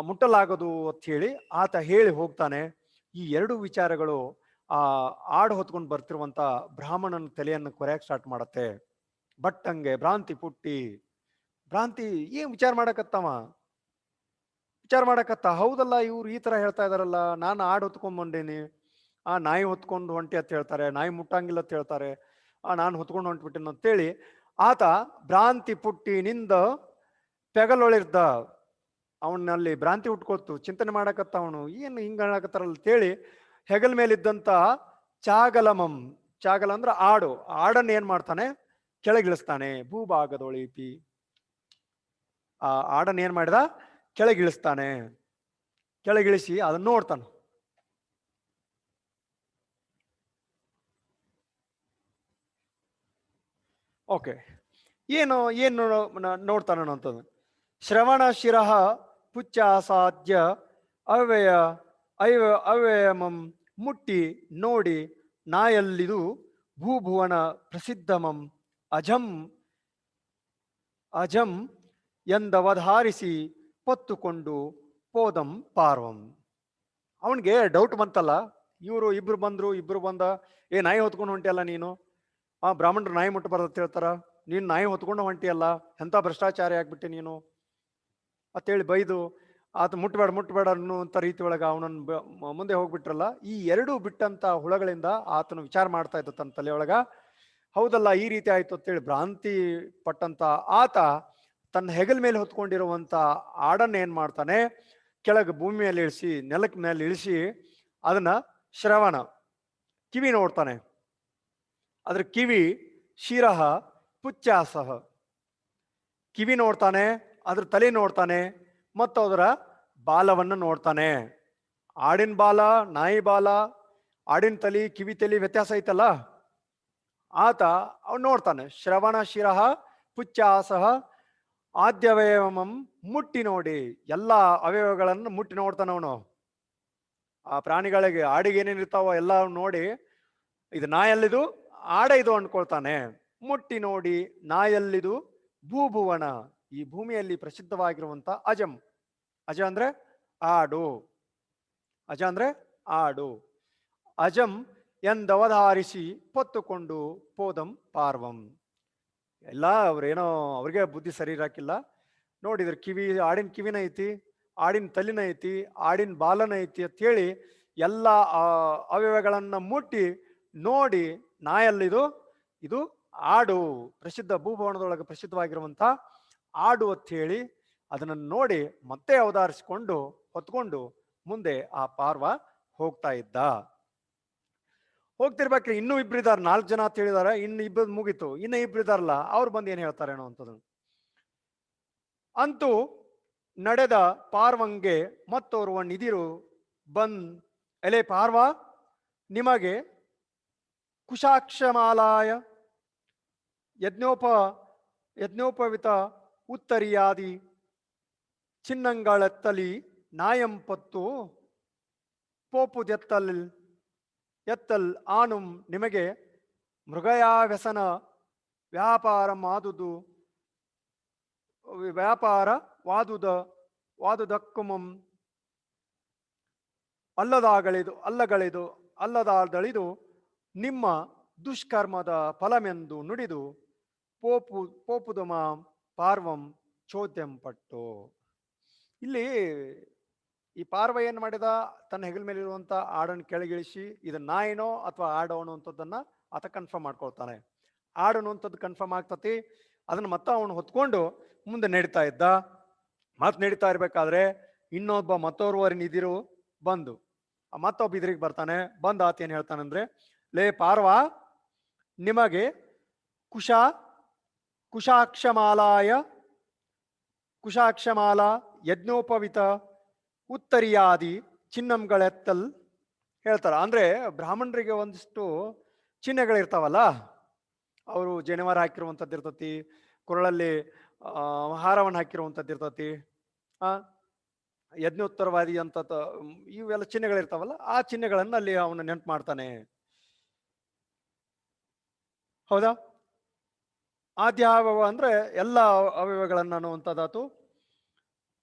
[SPEAKER 1] ಮುಟ್ಟಲಾಗದು ಅಂತ ಹೇಳಿ ಆತ ಹೇಳಿ ಹೋಗ್ತಾನೆ. ಈ ಎರಡು ವಿಚಾರಗಳು ಆ ಆಡು ಹೊತ್ಕೊಂಡು ಬರ್ತಿರುವಂತ ಬ್ರಾಹ್ಮಣನ ತಲೆಯನ್ನು ಕೊರೆಯಕ್ ಸ್ಟಾರ್ಟ್ ಮಾಡತ್ತೆ. ಬಟ್ಟಂಗೆ ಭ್ರಾಂತಿ ಪುಟ್ಟಿ, ಭ್ರಾಂತಿ ಏನ್ ವಿಚಾರ ಮಾಡಕತ್ತ? ಹೌದಲ್ಲ, ಇವ್ರು ಈ ತರ ಹೇಳ್ತಾ ಇದಾರಲ್ಲ, ನಾನು ಆಡು ಹೊತ್ಕೊಂಡ್ ಬಂದೇನಿ, ನಾಯಿ ಹೊತ್ಕೊಂಡು ಹೊಂಟಿ ಅಂತ ಹೇಳ್ತಾರೆ, ನಾಯಿ ಮುಟ್ಟಂಗಿಲ್ಲ ಅಂತ ಹೇಳ್ತಾರೆ, ನಾನು ಹೊತ್ಕೊಂಡು ಹೊಂಟ್ಬಿಟ್ಟೇನ ಅಂತೇಳಿ ಆತ ಭ್ರಾಂತಿ ಪುಟ್ಟಿ ನಿಂದ ಪೆಗಲೊಳಿರ್ದ. ಅವನಲ್ಲಿ ಭ್ರಾಂತಿ ಉಟ್ಕೊಳ್ತು, ಚಿಂತನೆ ಮಾಡಕತ್ತ ಅವನು, ಏನು ಹಿಂಗ ಹೇಳಕತ್ತಾರಲ್ಲ ಅಂತೇಳಿ ಹೆಗಲ್ ಮೇಲಿದ್ದಂತ ಚಾಗಲ ಅಂದ್ರ ಆಡನ್ನ ಏನ್ ಮಾಡ್ತಾನೆ? ಕೆಳಗಿಳಿಸ್ತಾನೆ. ಭೂಭಾಗದೊಳಿಪಿ, ಆ ಆಡನ್ನ ಏನ್ ಮಾಡಿದ? ಕೆಳಗಿಳಿಸ್ತಾನೆ. ಕೆಳಗಿಳಿಸಿ ಅದನ್ನ ನೋಡ್ತಾನೆ. ಓಕೆ, ಏನು ನೋಡ್ತಾನ ಅಂತದ್ದು? ಶ್ರವಣ ಶಿರಃ ಪುಚ್ಚಾಸಾದ್ಯ ಅವ್ಯಯಮಂ ಮುಟ್ಟಿ ನೋಡಿ ನಾಯಲ್ಲಿದು ಭೂಭುವನ ಪ್ರಸಿದ್ಧಮಂ ಅಜಂ ಎಂದವಧಾರಿಸಿ ಪೊತ್ತುಕೊಂಡು ಪೋದಂ ಪಾರ್ವಂ. ಅವನಿಗೆ ಡೌಟ್ ಬಂತಲ್ಲ, ಇಬ್ರು ಬಂದ, ನಾಯಿ ಹೊತ್ಕೊಂಡು ಹೊಂಟಿಯಲ್ಲ ನೀನು, ಬ್ರಾಹ್ಮಣರು ನಾಯಿ ಮುಟ್ಟಬಾರ್ದು ಅಂತ ಹೇಳ್ತಾರ, ನೀನು ನಾಯಿ ಹೊತ್ಕೊಂಡು ಹೊಂಟಿಯಲ್ಲ, ಎಂಥ ಭ್ರಷ್ಟಾಚಾರಿ ಆಗ್ಬಿಟ್ಟೆ ನೀನು ಅಂತೇಳಿ ಬೈದು ಆತ ಮುಟ್ಟಬೇಡ ಅನ್ನುವಂಥ ರೀತಿ ಒಳಗ ಅವನನ್ನು ಮುಂದೆ ಹೋಗ್ಬಿಟ್ರಲ್ಲ. ಈ ಎರಡೂ ಬಿಟ್ಟಂತ ಹುಳಗಳಿಂದ ಆತನು ವಿಚಾರ ಮಾಡ್ತಾ ಇದ್ದ ತನ್ನ ತಲೆಯೊಳಗ. ಹೌದಲ್ಲ, ಈ ರೀತಿ ಆಯ್ತು ಅಂತೇಳಿ ಭ್ರಾಂತಿ ಪಟ್ಟಂತ ಆತ ತನ್ನ ಹೆಗಲ ಮೇಲೆ ಹೊತ್ಕೊಂಡಿರುವಂತ ಆಡನ್ನ ಏನ್ ಮಾಡ್ತಾನೆ? ಕೆಳಗೆ ಭೂಮಿ ಮೇಲೆ ಇಳಿಸಿ, ನೆಲಕ್ಕೆ ಮೇಲೆ ಇಳಿಸಿ ಅದನ್ನ ಶ್ರವಣ ಕಿವಿ ನೋಡ್ತಾನೆ. ಅದ್ರ ಕಿವಿ ಶಿರಃ ಪುಚ್ಚಾಸಹ, ಕಿವಿ ನೋಡ್ತಾನೆ, ಅದ್ರ ತಲೆ ನೋಡ್ತಾನೆ, ಮತ್ತು ಅದರ ಬಾಲವನ್ನು ನೋಡ್ತಾನೆ. ಆಡಿನ ಬಾಲ, ನಾಯಿ ಬಾಲ, ಆಡಿನ ತಲಿ, ಕಿವಿ ತಲಿ ವ್ಯತ್ಯಾಸ ಐತಲ್ಲ, ಆತ ಅವನು ನೋಡ್ತಾನೆ. ಶ್ರವಣ ಶಿರಃ ಪುಚ್ಚಾಸಹ ಆದ್ಯವಯವಮಂ, ಮುಟ್ಟಿ ನೋಡಿ, ಎಲ್ಲ ಅವಯವಗಳನ್ನು ಮುಟ್ಟಿ ನೋಡ್ತಾನೆ ಅವನು. ಆ ಪ್ರಾಣಿಗಳಿಗೆ, ಆಡಿಗೆ ಏನೇನಿರ್ತಾವೋ ಎಲ್ಲ ನೋಡಿ, ಇದು ನಾಯಲ್ಲಿದು, ಆಡ ಇದು ಅನ್ಕೊಳ್ತಾನೆ. ಮುಟ್ಟಿ ನೋಡಿ ನಾಯಲ್ಲಿದು ಭೂಭುವನ, ಈ ಭೂಮಿಯಲ್ಲಿ ಪ್ರಸಿದ್ಧವಾಗಿರುವಂತ ಅಜಂ. ಅಜ ಅಂದ್ರೆ ಆಡು, ಅಜ ಅಂದ್ರೆ ಆಡು. ಅಜಂ ಎಂದವಧಾರಿಸಿ ಪೊತ್ತುಕೊಂಡು ಪೋದಂ ಪಾರ್ವಂ. ಎಲ್ಲ ಅವ್ರೇನೋ ಅವ್ರಿಗೆ ಬುದ್ಧಿ ಸರಿ ಇರಾಕಿಲ್ಲ. ನೋಡಿದ್ರೆ ಕಿವಿ, ಆಡಿನ ಕಿವಿನ ಐತಿ, ಆಡಿನ ತಲಿನ ಐತಿ, ಆಡಿನ ಬಾಲನ ಐತಿ ಅಂತ ಹೇಳಿ ಎಲ್ಲ ಅವಯವಗಳನ್ನ ಮುಟ್ಟಿ ನೋಡಿ, ನಾಯಲ್ಲಿದು, ಇದು ಆಡು, ಪ್ರಸಿದ್ಧ ಭೂಭವನದೊಳಗೆ ಪ್ರಸಿದ್ಧವಾಗಿರುವಂತ ಆಡು ಅಂತ ಹೇಳಿ ಅದನ್ನು ನೋಡಿ ಮತ್ತೆ ಅವತರಿಸಿಕೊಂಡು ಹೊತ್ಕೊಂಡು ಮುಂದೆ ಆ ಪಾರ್ವ ಹೋಗ್ತಾ ಇದ್ದ. ಹೋಗ್ತಿರ್ಬೇಕ್ರಿ, ಇನ್ನೂ ಇಬ್ರಿದಾರ, 4 ಜನ ಅಂತ ಹೇಳಿದಾರೆ, ಇನ್ನು ಇಬ್ಬರು ಮುಗೀತು, ಇನ್ನು ಇಬ್ರಿದಾರಲ್ಲ, ಅವ್ರು ಬಂದು ಏನ್ ಹೇಳ್ತಾರೇನೋ ಅಂತದ್ದು. ಅಂತೂ ನಡೆದ ಪಾರ್ವಂಗೆ ಮತ್ತೋರ್ವ ನಿಧಿರು ಬಂದ್, ಎಲೆ ಪಾರ್ವ, ನಿಮಗೆ ಕುಶಾಕ್ಷಮಾಲಾಯ ಯಜ್ಞೋಪವಿತ ಉತ್ತರಿಯಾದಿ ಚಿನ್ನಂಗಳೆತ್ತಲಿ ನಾಯಂಪತ್ತು ಪೋಪುದೆತ್ತಲ್ ಎತ್ತಲ್ ಆನುಂ, ನಿಮಗೆ ಮೃಗಯಾವ್ಯಸನ ವ್ಯಾಪಾರವಾದುದಕ್ಕುಮಂ ಅಲ್ಲದಾದಳಿದು ನಿಮ್ಮ ದುಷ್ಕರ್ಮದ ಫಲಮೆಂದು ನುಡಿದು ಪೋಪುದುಮ ಪಾರ್ವಂ ಚೋದ್ಯಂ ಪಟ್ಟು. ಇಲ್ಲಿ ಈ ಪಾರ್ವ ಏನ್ ಮಾಡಿದ, ತನ್ನ ಹೆಗಲ ಮೇಲಿರುವಂತ ಆಡನ್ನು ಕೆಳಗಿಳಿಸಿ ಇದು ನಾಯಿನೋ ಅಥವಾ ಆಡೋ ಅನ್ನುವಂಥದ್ದನ್ನ ಆತ ಕನ್ಫರ್ಮ್ ಮಾಡ್ಕೊಳ್ತಾನೆ. ಆಡು ಅನ್ನುವಂಥದ್ದು ಕನ್ಫರ್ಮ್ ಆಗ್ತತಿ. ಅದನ್ನ ಮತ್ತ ಅವನು ಹೊತ್ಕೊಂಡು ಮುಂದೆ ನಡೀತಾ ಇದ್ದ. ನಡೀತಾ ಇರ್ಬೇಕಾದ್ರೆ ಇನ್ನೊಬ್ಬ ಮತ್ತೋರ್ವರಿ ನಿಧಿರು ಬಂದು ಮತ್ತೊಬ್ಬ ಇದ್ರಿಗೆ ಬರ್ತಾನೆ. ಬಂದು ಆತ ಏನ್ ಹೇಳ್ತಾನಂದ್ರೆ, ಲೇ ಪಾರ್ವ, ನಿಮಗೆ ಕುಶಾಕ್ಷಮಾಲಾ ಯಜ್ಞೋಪವಿತ ಉತ್ತರಿಯಾದಿ ಚಿನ್ನಂಗಳೆತ್ತಲ್ ಹೇಳ್ತಾರ. ಅಂದ್ರೆ ಬ್ರಾಹ್ಮಣರಿಗೆ ಒಂದಿಷ್ಟು ಚಿಹ್ನೆಗಳಿರ್ತಾವಲ್ಲ, ಅವರು ಜನಿವಾರ ಹಾಕಿರುವಂಥದ್ದು ಇರ್ತತಿ, ಕೊರಳಲ್ಲಿ ಹಾರವನ್ನು ಹಾಕಿರುವಂಥದ್ದು ಇರ್ತತಿ, ಯಜ್ಞೋತ್ತರವಾದಿ ಅಂತ ಇವೆಲ್ಲ ಚಿಹ್ನೆಗಳಿರ್ತಾವಲ್ಲ, ಆ ಚಿಹ್ನೆಗಳನ್ನ ಅಲ್ಲಿ ಅವನು ನೆನಪು ಮಾಡ್ತಾನೆ. ಹೌದಾ? ಆದ್ಯಾವಯವ ಅಂದ್ರೆ ಎಲ್ಲ ಅವಯವಗಳನ್ನ ಅನ್ನುವಂಥದ್ದಾತು.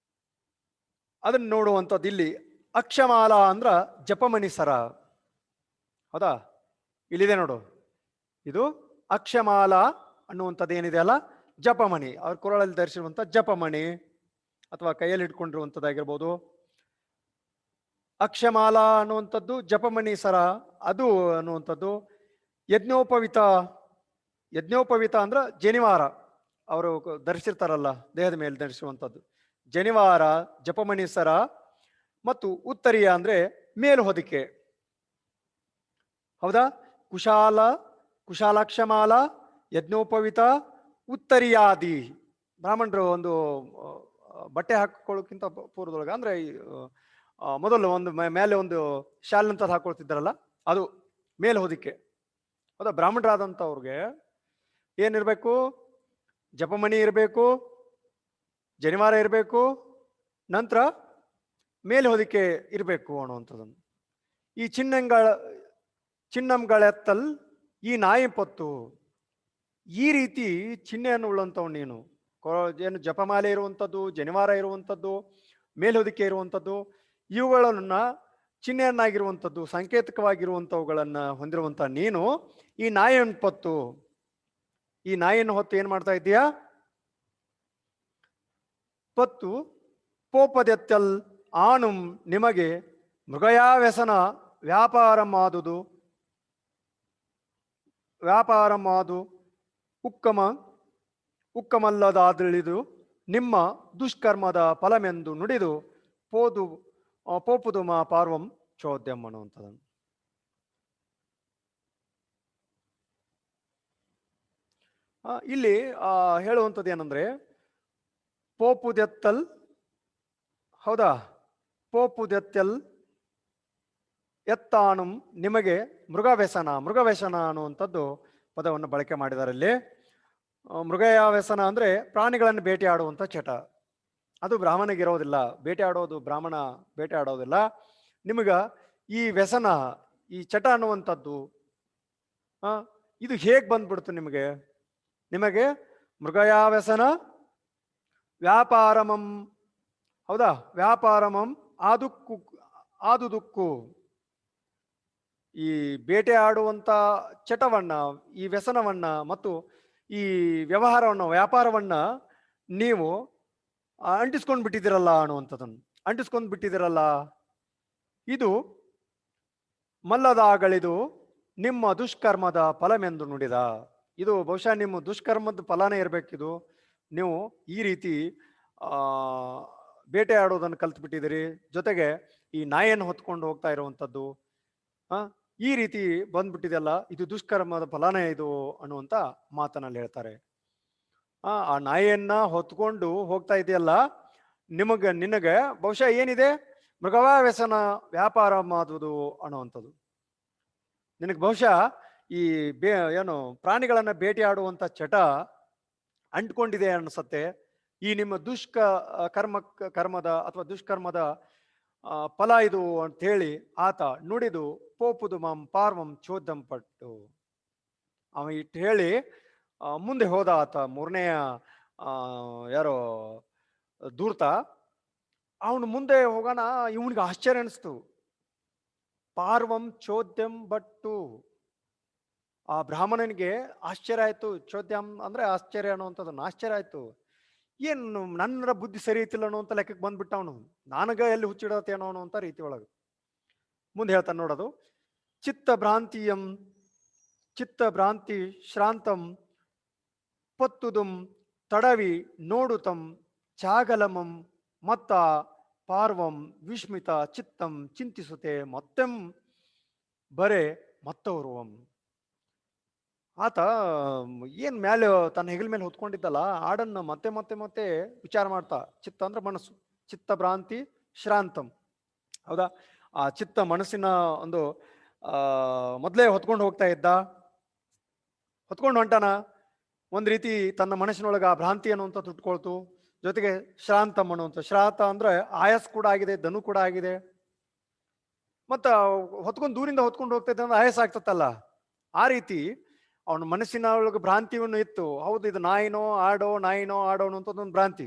[SPEAKER 1] ಅದನ್ನ ನೋಡುವಂಥದ್ದು ಇಲ್ಲಿ. ಅಕ್ಷಮಾಲಾ ಅಂದ್ರ ಜಪಮಣಿ ಸರ. ಹೌದಾ? ಇಲ್ಲಿದೆ ನೋಡು, ಇದು ಅಕ್ಷಮಾಲಾ ಅನ್ನುವಂಥದ್ದು ಏನಿದೆ ಅಲ್ಲ, ಜಪಮಣಿ. ಅವ್ರ ಕೊರಳಲ್ಲಿ ಧರಿಸಿರುವಂತ ಜಪಮಣಿ ಅಥವಾ ಕೈಯಲ್ಲಿ ಇಟ್ಕೊಂಡಿರುವಂಥದ್ದಾಗಿರ್ಬೋದು. ಅಕ್ಷಮಾಲಾ ಅನ್ನುವಂಥದ್ದು ಜಪಮಣಿ ಸರ, ಅದು ಅನ್ನುವಂಥದ್ದು. ಯಜ್ಞೋಪವಿತ ಅಂದ್ರ ಜನಿವಾರ, ಅವರು ಧರಿಸಿರ್ತಾರಲ್ಲ ದೇಹದ ಮೇಲೆ ಧರಿಸುವಂಥದ್ದು, ಜನಿವಾರ, ಜಪಮಣಿ ಸರ ಮತ್ತು ಉತ್ತರಿಯ ಅಂದ್ರೆ ಮೇಲು ಹೊದಿಕೆ. ಹೌದಾ? ಕುಶಾಲಾಕ್ಷಮಾಲ, ಯಜ್ಞೋಪವಿತ, ಉತ್ತರಿಯಾದಿ. ಬ್ರಾಹ್ಮಣರು ಒಂದು ಬಟ್ಟೆ ಹಾಕೊಳ್ಳೋಕ್ಕಿಂತ ಪೂರ್ವದೊಳಗೆ ಅಂದ್ರೆ ಮೊದಲು ಒಂದು ಮೇಲೆ ಒಂದು ಶಾಲ್ ಅಂತ ಹಾಕೊಳ್ತಿದ್ದಾರಲ್ಲ, ಅದು ಮೇಲ್ ಹೊದಿಕೆ. ಹೌದಾ? ಬ್ರಾಹ್ಮಣರಾದಂಥವ್ರಿಗೆ ಏನಿರ್ಬೇಕು? ಜಪಮಣಿ ಇರಬೇಕು, ಜನಿವಾರ ಇರಬೇಕು, ನಂತರ ಮೇಲ್ ಹೊದಿಕೆ ಇರಬೇಕು ಅನ್ನುವಂಥದ್ದನ್ನು. ಈ ಚಿನ್ನಂಗಳೆತ್ತಲ್ ಈ ನಾಯಿ ಪತ್ತು, ಈ ರೀತಿ ಚಿಹ್ನೆಯನ್ನು ಉಳ್ಳಂಥವ್ ನೀನು. ಏನು ಜಪಮಾಲೆ ಇರುವಂಥದ್ದು, ಜನಿವಾರ ಇರುವಂಥದ್ದು, ಮೇಲ್ಹೊದಿಕೆ ಇರುವಂಥದ್ದು, ಇವುಗಳನ್ನ ಚಿಹ್ನೆಯನ್ನಾಗಿರುವಂಥದ್ದು, ಸಾಂಕೇತಿಕವಾಗಿರುವಂಥವುಗಳನ್ನ ಹೊಂದಿರುವಂಥ ನೀನು ಈ ನಾಯಿಯನ್ನು ಪತ್ತು, ಈ ನಾಯಿಯನ್ನು ಹೊತ್ತು ಏನ್ ಮಾಡ್ತಾ ಇದ್ದೀಯಾ? ಪತ್ತು ಪೋಪದೆತ್ತಲ್ ಆನುಂ, ನಿಮಗೆ ಮೃಗಯಾವ್ಯಸನ ವ್ಯಾಪಾರಮಾದು ಉಕ್ಕಮಲ್ಲದಾದಳಿದು ನಿಮ್ಮ ದುಷ್ಕರ್ಮದ ಫಲಮೆಂದು ನುಡಿದು ಪೋಪುದುಮ ಪಾರ್ವಂ ಚೋದ್ಯಂ ಅನ್ನುವಂಥದ್ದು. ಇಲ್ಲಿ ಹೇಳುವಂಥದ್ದು ಏನಂದ್ರೆ, ಪೋಪುದೆತ್ತಲ್ ಹೌದಾ? ಪೋಪುದೆತ್ತೆಲ್ ಎತ್ತಾಣುಂ ನಿಮಗೆ ಮೃಗವ್ಯಸನ ಅನ್ನುವಂಥದ್ದು ಪದವನ್ನು ಬಳಕೆ ಮಾಡಿದ್ದಾರೆ ಇಲ್ಲಿ. ಮೃಗಯ ವ್ಯಸನ ಅಂದ್ರೆ ಪ್ರಾಣಿಗಳನ್ನು ಬೇಟೆಯಾಡುವಂಥ ಚಟ. ಅದು ಬ್ರಾಹ್ಮಣಿಗಿರೋದಿಲ್ಲ, ಬ್ರಾಹ್ಮಣ ಬೇಟೆಯಾಡೋದಿಲ್ಲ. ನಿಮಗ ಈ ವ್ಯಸನ, ಈ ಚಟ ಅನ್ನುವಂಥದ್ದು ಇದು ಹೇಗೆ ಬಂದ್ಬಿಡ್ತು ನಿಮಗೆ ಮೃಗಯ ವ್ಯಸನ ವ್ಯಾಪಾರಮಂ. ಹೌದಾ? ವ್ಯಾಪಾರಮಂ ಆದುದುಕ್ಕು. ಈ ಬೇಟೆ ಆಡುವಂತ ಚಟವನ್ನ, ಈ ವ್ಯಸನವನ್ನ ಮತ್ತು ಈ ವ್ಯಾಪಾರವನ್ನ ನೀವು ಅಂಟಿಸ್ಕೊಂಡು ಬಿಟ್ಟಿದ್ದೀರಲ್ಲ ಅನ್ನುವಂಥದ್ದನ್ನು ಅಂಟಿಸ್ಕೊಂಡು ಬಿಟ್ಟಿದ್ದೀರಲ್ಲ. ಇದು ಮಲ್ಲದಾಗಳಿದು ನಿಮ್ಮ ದುಷ್ಕರ್ಮದ ಫಲವೆಂದು ನುಡಿದ. ಇದು ಬಹುಶಃ ನಿಮ್ಮ ದುಷ್ಕರ್ಮದ ಫಲನೇ ಇರಬೇಕಿದು. ನೀವು ಈ ರೀತಿ ಬೇಟೆ ಆಡೋದನ್ನು ಕಲ್ತು ಬಿಟ್ಟಿದ್ದೀರಿ, ಜೊತೆಗೆ ಈ ನಾಯಿಯನ್ನು ಹೊತ್ಕೊಂಡು ಹೋಗ್ತಾ ಇರುವಂಥದ್ದು ಈ ರೀತಿ ಬಂದ್ಬಿಟ್ಟಿದೆಯಲ್ಲ, ಇದು ದುಷ್ಕರ್ಮದ ಫಲನೇ ಇದು ಅನ್ನುವಂಥ ಮಾತನಲ್ಲಿ ಹೇಳ್ತಾರೆ. ಆ ನಾಯಿಯನ್ನ ಹೊತ್ಕೊಂಡು ಹೋಗ್ತಾ ಇದೆಯಲ್ಲ, ನಿನಗೆ ಬಹುಶಃ ಏನಿದೆ, ಮೃಗವಾ ವ್ಯಸನ ವ್ಯಾಪಾರ ಮಾಡುವುದು ಅನ್ನುವಂಥದ್ದು. ನಿನಗೆ ಬಹುಶಃ ಈ ಏನು ಪ್ರಾಣಿಗಳನ್ನ ಬೇಟೆಯಾಡುವಂಥ ಚಟ ಅಂಟ್ಕೊಂಡಿದೆ ಅನ್ಸತ್ತೆ. ಈ ನಿಮ್ಮ ಕರ್ಮದ ಅಥವಾ ದುಷ್ಕರ್ಮದ ಫಲ ಇದು ಅಂತ ಹೇಳಿ ಆತ ನುಡಿದು ಪೋಪುದು ಮಂ ಪಾರ್ವಂ ಚೋದ್ಯಂ ಪಟ್ಟು ಅವ ಇಟ್ಟು ಹೇಳಿ ಮುಂದೆ ಹೋದ. ಆತ ಮೂರನೆಯ ಯಾರೋ ದೂರ್ತ, ಅವನು ಮುಂದೆ ಹೋಗೋಣ. ಇವನಿಗೆ ಆಶ್ಚರ್ಯ ಅನಿಸ್ತು. ಪಾರ್ವಂ ಚೋದ್ಯಂ ಬಟ್ಟು, ಆ ಬ್ರಾಹ್ಮಣನಿಗೆ ಆಶ್ಚರ್ಯ ಆಯ್ತು. ಚೋದ್ಯಂ ಅಂದ್ರೆ ಆಶ್ಚರ್ಯ ಅನ್ನುವಂಥದ್ದು. ಆಶ್ಚರ್ಯ ಆಯ್ತು, ಏನು ನನ್ನ ಬುದ್ಧಿ ಸರಿ ಐತಿಲ್ಲ ಅನ್ನುವಂಥ ಲೆಕ್ಕಕ್ಕೆ ಬಂದ್ಬಿಟ್ಟ ಅವನು. ನನಗ ಎಲ್ಲಿ ಹುಚ್ಚಿಡತ್ತೇನೋ ಅನ್ನುವಂಥ ರೀತಿ ಒಳಗೆ ಮುಂದೆ ಹೇಳ್ತಾನೆ ನೋಡೋದು. ಚಿತ್ತ ಭ್ರಾಂತಿ ಶ್ರಾಂತಂ ಪತ್ತುದುಂ ತಡವಿ ನೋಡುತಂ ಚಾಗಲಮಂ ಮತ್ತ ಪಾರ್ವಂ ವಿಸ್ಮಿತ ಚಿತ್ತಂ ಚಿಂತಿಸುತ್ತೆ ಮತ್ತೆಂ ಬರೆ ಮತ್ತವರುವಂ. ಆತ ಏನ್ ಮೇಲೆ ತನ್ನ ಹೆಗಲ ಮೇಲೆ ಹೊತ್ಕೊಂಡಿದ್ದಲ್ಲ, ಹಾಡನ್ನ ಮತ್ತೆ ಮತ್ತೆ ಮತ್ತೆ ವಿಚಾರ ಮಾಡ್ತಾ. ಚಿತ್ತ ಅಂದ್ರೆ ಮನಸ್ಸು, ಚಿತ್ತ ಭ್ರಾಂತಿ ಶ್ರಾಂತಂ. ಹೌದಾ? ಆ ಚಿತ್ತ ಮನಸ್ಸಿನ ಒಂದು ಮೊದಲೇ ಹೊತ್ಕೊಂಡು ಹೋಗ್ತಾ ಇದ್ದ, ಹೊತ್ಕೊಂಡು ಹೊಂಟಾನ. ಒಂದ್ ರೀತಿ ತನ್ನ ಮನಸ್ಸಿನೊಳಗೆ ಆ ಭ್ರಾಂತಿ ಅನ್ನುವಂಥ ತುಟ್ಕೊಳ್ತು. ಜೊತೆಗೆ ಶ್ರಾಂತಂ ಅನ್ನುವಂಥ, ಶ್ರಾಂತ ಅಂದ್ರೆ ಆಯಾಸ ಕೂಡ ಆಗಿದೆ, ದನು ಕೂಡ ಆಗಿದೆ. ಮತ್ತ ಹೊತ್ಕೊಂಡು ದೂರಿಂದ ಹೊತ್ಕೊಂಡು ಹೋಗ್ತಾ ಇದ್ದ ಅಂದ್ರೆ ಆಯಾಸ ಆಗ್ತತ್ತಲ್ಲ. ಆ ರೀತಿ ಅವನ ಮನಸ್ಸಿನ ಒಳಗೆ ಭ್ರಾಂತಿಯನ್ನು ಇತ್ತು. ಹೌದು, ಇದು ನಾಯಿನೋ ಆಡೋ ಅನ್ನುವಂಥದ್ದೊಂದು ಭ್ರಾಂತಿ.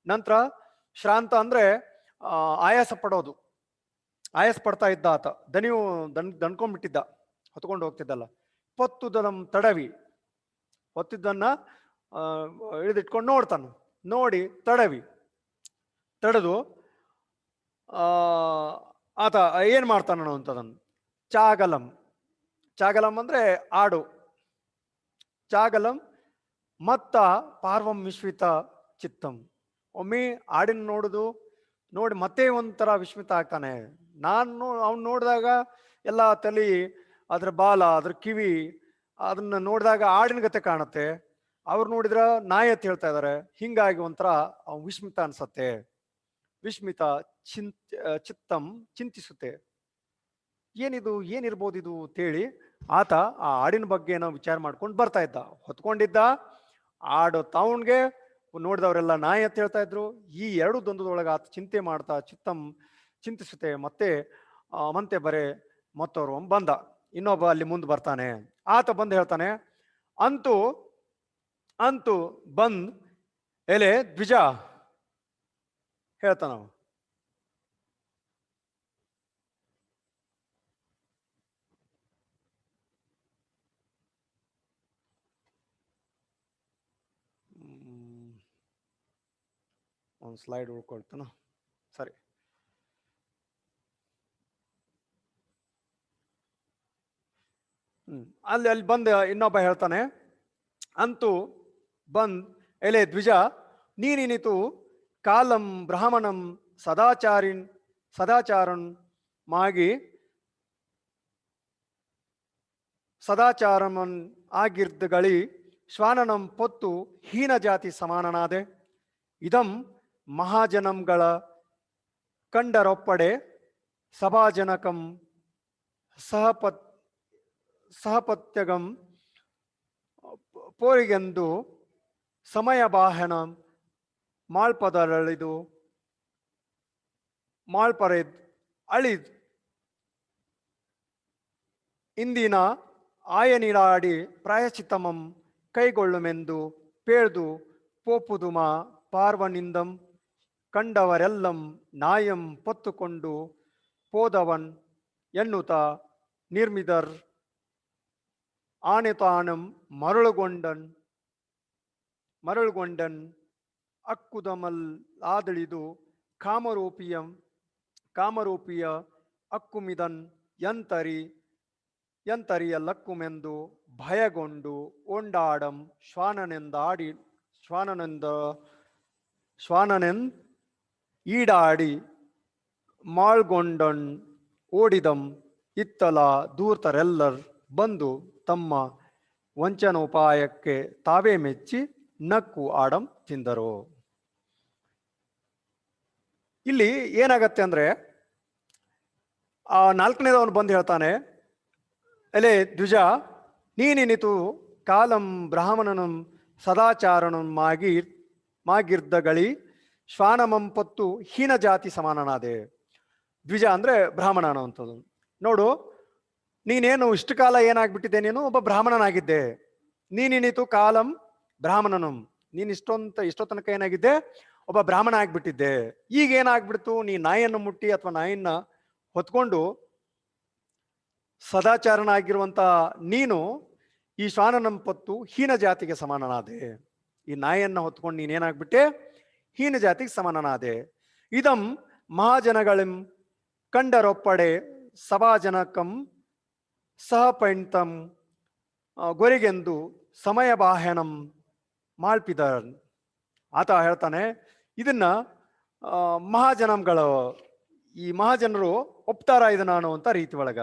[SPEAKER 1] ನಂತರ ಶ್ರಾಂತ ಅಂದ್ರೆ ಆಯಾಸ ಪಡೋದು, ಆಯಾಸ ಪಡ್ತಾ ಇದ್ದ ಆತ. ದಣ್ಕೊಂಡ್ಬಿಟ್ಟಿದ್ದ ಹೊತ್ಕೊಂಡು ಹೋಗ್ತಿದ್ದಲ್ಲ. ಪೊತ್ತುದಂ ತಡವಿ, ಹೊತ್ತಿದ್ದನ್ನ ಇಳಿದಿಟ್ಕೊಂಡು ನೋಡ್ತಾನ. ನೋಡಿ ತಡೆದು ಆತ ಏನ್ ಮಾಡ್ತಾನ ಅನ್ನುವಂಥದ್ದನ್ನು. ಚಾಗಲಂ ಅಂದ್ರೆ ಆಡು. ಚಾಗಲಂ ಮತ್ತ ಪಾರ್ವಂ ವಿಶ್ವಿತ ಚಿತ್ತಂ. ಒಮ್ಮೆ ಆಡಿನ ನೋಡಿ ಮತ್ತೆ ಒಂಥರ ವಿಸ್ಮಿತ ಆಗ್ತಾನೆ. ಅವ್ನು ನೋಡಿದಾಗ ಎಲ್ಲ ತಲೆ, ಅದ್ರ ಬಾಲ, ಅದ್ರ ಕಿವಿ, ಅದನ್ನ ನೋಡಿದಾಗ ಆಡಿನ ಗತೆ ಕಾಣುತ್ತೆ. ಅವ್ರು ನೋಡಿದ್ರ ನಾಯಿ ಅಂತ ಹೇಳ್ತಾ ಇದಾರೆ. ಹಿಂಗಾಗಿ ಒಂಥರ ವಿಸ್ಮಿತ ಅನ್ಸತ್ತೆ. ವಿಸ್ಮಿತ ಚಿತ್ತಂ ಚಿಂತಿಸುತ್ತೆ. ಏನಿರ್ಬೋದು ಇದು ಅಂತೇಳಿ ಆತ ಆ ಆಡಿನ ಬಗ್ಗೆ ನಾವು ವಿಚಾರ ಮಾಡ್ಕೊಂಡು ಬರ್ತಾ ಇದ್ದ. ಹೊತ್ಕೊಂಡಿದ್ದ ಆಡು ತಾವನ್ಗೆ ನೋಡಿದವರೆಲ್ಲ ನಾಯಿ ಅಂತ ಹೇಳ್ತಾ ಇದ್ರು. ಈ ಎರಡು ದ್ವಂದ್ವದೊಳಗೆ ಆತ ಚಿಂತೆ ಮಾಡ್ತಾ ಚಿಂತಿಸುತ್ತೆ ಮಂತೆ ಬರೆ ಮತ್ತವರು ಬಂದ. ಇನ್ನೊಬ್ಬ ಅಲ್ಲಿ ಮುಂದೆ ಬರ್ತಾನೆ. ಆತ ಬಂದು ಹೇಳ್ತಾನೆ, ಅಂತೂ ಬಂದ್ ಎಲೆ ದ್ವಿಜ ಹೇಳ್ತಾನ. ಒಂದು ಸ್ಲೈಡ್ ಉಳ್ಕೊಳ್ತಾನ. ಸರಿ, ಅಲ್ಲಿ ಬಂದು ಇನ್ನೊಬ್ಬ ಹೇಳ್ತಾನೆ, ಅಂತೂ ಬಂದ್ ಎಲೆ ದ್ವಿಜ ನೀನಿನಿತು ಕಾಲಂ ಬ್ರಾಹ್ಮಣಂ ಸದಾಚಾರನ್ ಮಾಗಿ ಸದಾಚಾರಮನ್ ಆಗಿರ್ದಗಳಿ ಶ್ವಾನನಂ ಪೊತ್ತು ಹೀನ ಜಾತಿ ಸಮಾನನಾದೆ. ಇದಂ ಮಹಾಜನಂಗಳ ಕಂಡರೊಪ್ಪಡೆ ಸಭಾಜನಕಂ ಸಹಪತ್ಯಗಂ ಪೋರಿಗೆಂದು ಸಮಯ ಬಾಹನ ಮಾಳ್ಪದರಳಿದು ಮಾಳ್ಪರೆದ್ ಅಳಿದ್ ಇಂದಿನ ಆಯನಿಡಾಡಿ ಪ್ರಾಯಶ್ಚಿತ್ತಮಂ ಕೈಗೊಳ್ಳುಮೆಂದು ಪೇಳ್ದು ಪೋಪುದುಮ ಪಾರ್ವನಿಂದಂ ಕಂಡವರೆಲ್ಲಂ ನಾಯಂ ಪೊತ್ತುಕೊಂಡು ಪೋದವನ್ ಎನ್ನುತ್ತ ನಿರ್ಮಿದರ್ ಆನೆತಾನಂ ಮರಳುಗೊಂಡನ್ ಅಕ್ಕುದಮಲ್ ಆದಳಿದು ಕಾಮರೂಪಿಯ ಅಕ್ಕುಮಿದನ್ ಎಂತರಿಯ ಲಕ್ಕುಮೆಂದು ಭಯಗೊಂಡು ಓಂಡಾಡಂ ಶ್ವಾನನೆಂದ್ ಈಡಾಡಿ ಮಾಳ್ಗೊಂಡನ್ ಓಡಿದಂ ಇತ್ತಲ ದೂರ್ತರೆಲ್ಲರ್ ಬಂದು ತಮ್ಮ ವಂಚನೋಪಾಯಕ್ಕೆ ತಾವೇ ಮೆಚ್ಚಿ ನಕ್ಕು ಆಡಂ ತಿಂದರು. ಇಲ್ಲಿ ಏನಾಗತ್ತೆ ಅಂದ್ರೆ ನಾಲ್ಕನೇದವನು ಬಂದು ಹೇಳ್ತಾನೆ, ಎಲೆ ದ್ವಿಜ, ನೀನಿನಿತು ಕಾಲಂ ಬ್ರಾಹ್ಮಣನಂ ಸದಾಚಾರಣಂ ಮಾಗಿರ್ದಗಳಿ ಶ್ವಾನಮಂಪತ್ತು ಹೀನ ಜಾತಿ ಸಮಾನನಾದೆ. ದ್ವಿಜ ಅಂದ್ರೆ ಬ್ರಾಹ್ಮಣ ಅನ್ನುವಂಥದ್ದು. ನೋಡು, ನೀನೇನು ಇಷ್ಟು ಕಾಲ ಏನಾಗ್ಬಿಟ್ಟಿದ್ದೆ, ನೀನು ಒಬ್ಬ ಬ್ರಾಹ್ಮಣನಾಗಿದ್ದೆ. ನೀನಿನಿತು ಕಾಲಂ ಬ್ರಾಹ್ಮಣನಂ, ನೀನ್ ಇಷ್ಟೋ ತನಕ ಏನಾಗಿದ್ದೆ, ಒಬ್ಬ ಬ್ರಾಹ್ಮಣ ಆಗ್ಬಿಟ್ಟಿದ್ದೆ. ಈಗ ಏನಾಗ್ಬಿಡ್ತು, ನೀ ನಾಯಿಯನ್ನು ಮುಟ್ಟಿ ಅಥವಾ ನಾಯಿಯನ್ನ ಹೊತ್ಕೊಂಡು ಸದಾಚಾರಣ ಆಗಿರುವಂತ ನೀನು ಈ ಶ್ವಾನನಂಪತ್ತು ಹೀನ ಜಾತಿಗೆ ಸಮಾನನಾದೆ. ಈ ನಾಯಿಯನ್ನ ಹೊತ್ಕೊಂಡು ನೀನೇನಾಗ್ಬಿಟ್ಟೆ, ಹೀನ ಜಾತಿಗೆ ಸಮಾನನಾದೆ. ಇದಂ ಮಹಾಜನಗಳಿಂ ಕಂಡರೊಪ್ಪಡೆ ಸಭಾಜನಕಂ ಸಹಪೈಂತಂ ಗೊರಿಗೆಂದು ಸಮಯ ಬಾಹ್ಯನಂ ಮಾಳ್ಪಿದರ್. ಆತ ಹೇಳ್ತಾನೆ, ಇದನ್ನ ಈ ಮಹಾಜನರು ಒಪ್ತಾರ ಇದನ್ನ ಅನ್ನುವಂತ ರೀತಿ ಒಳಗ.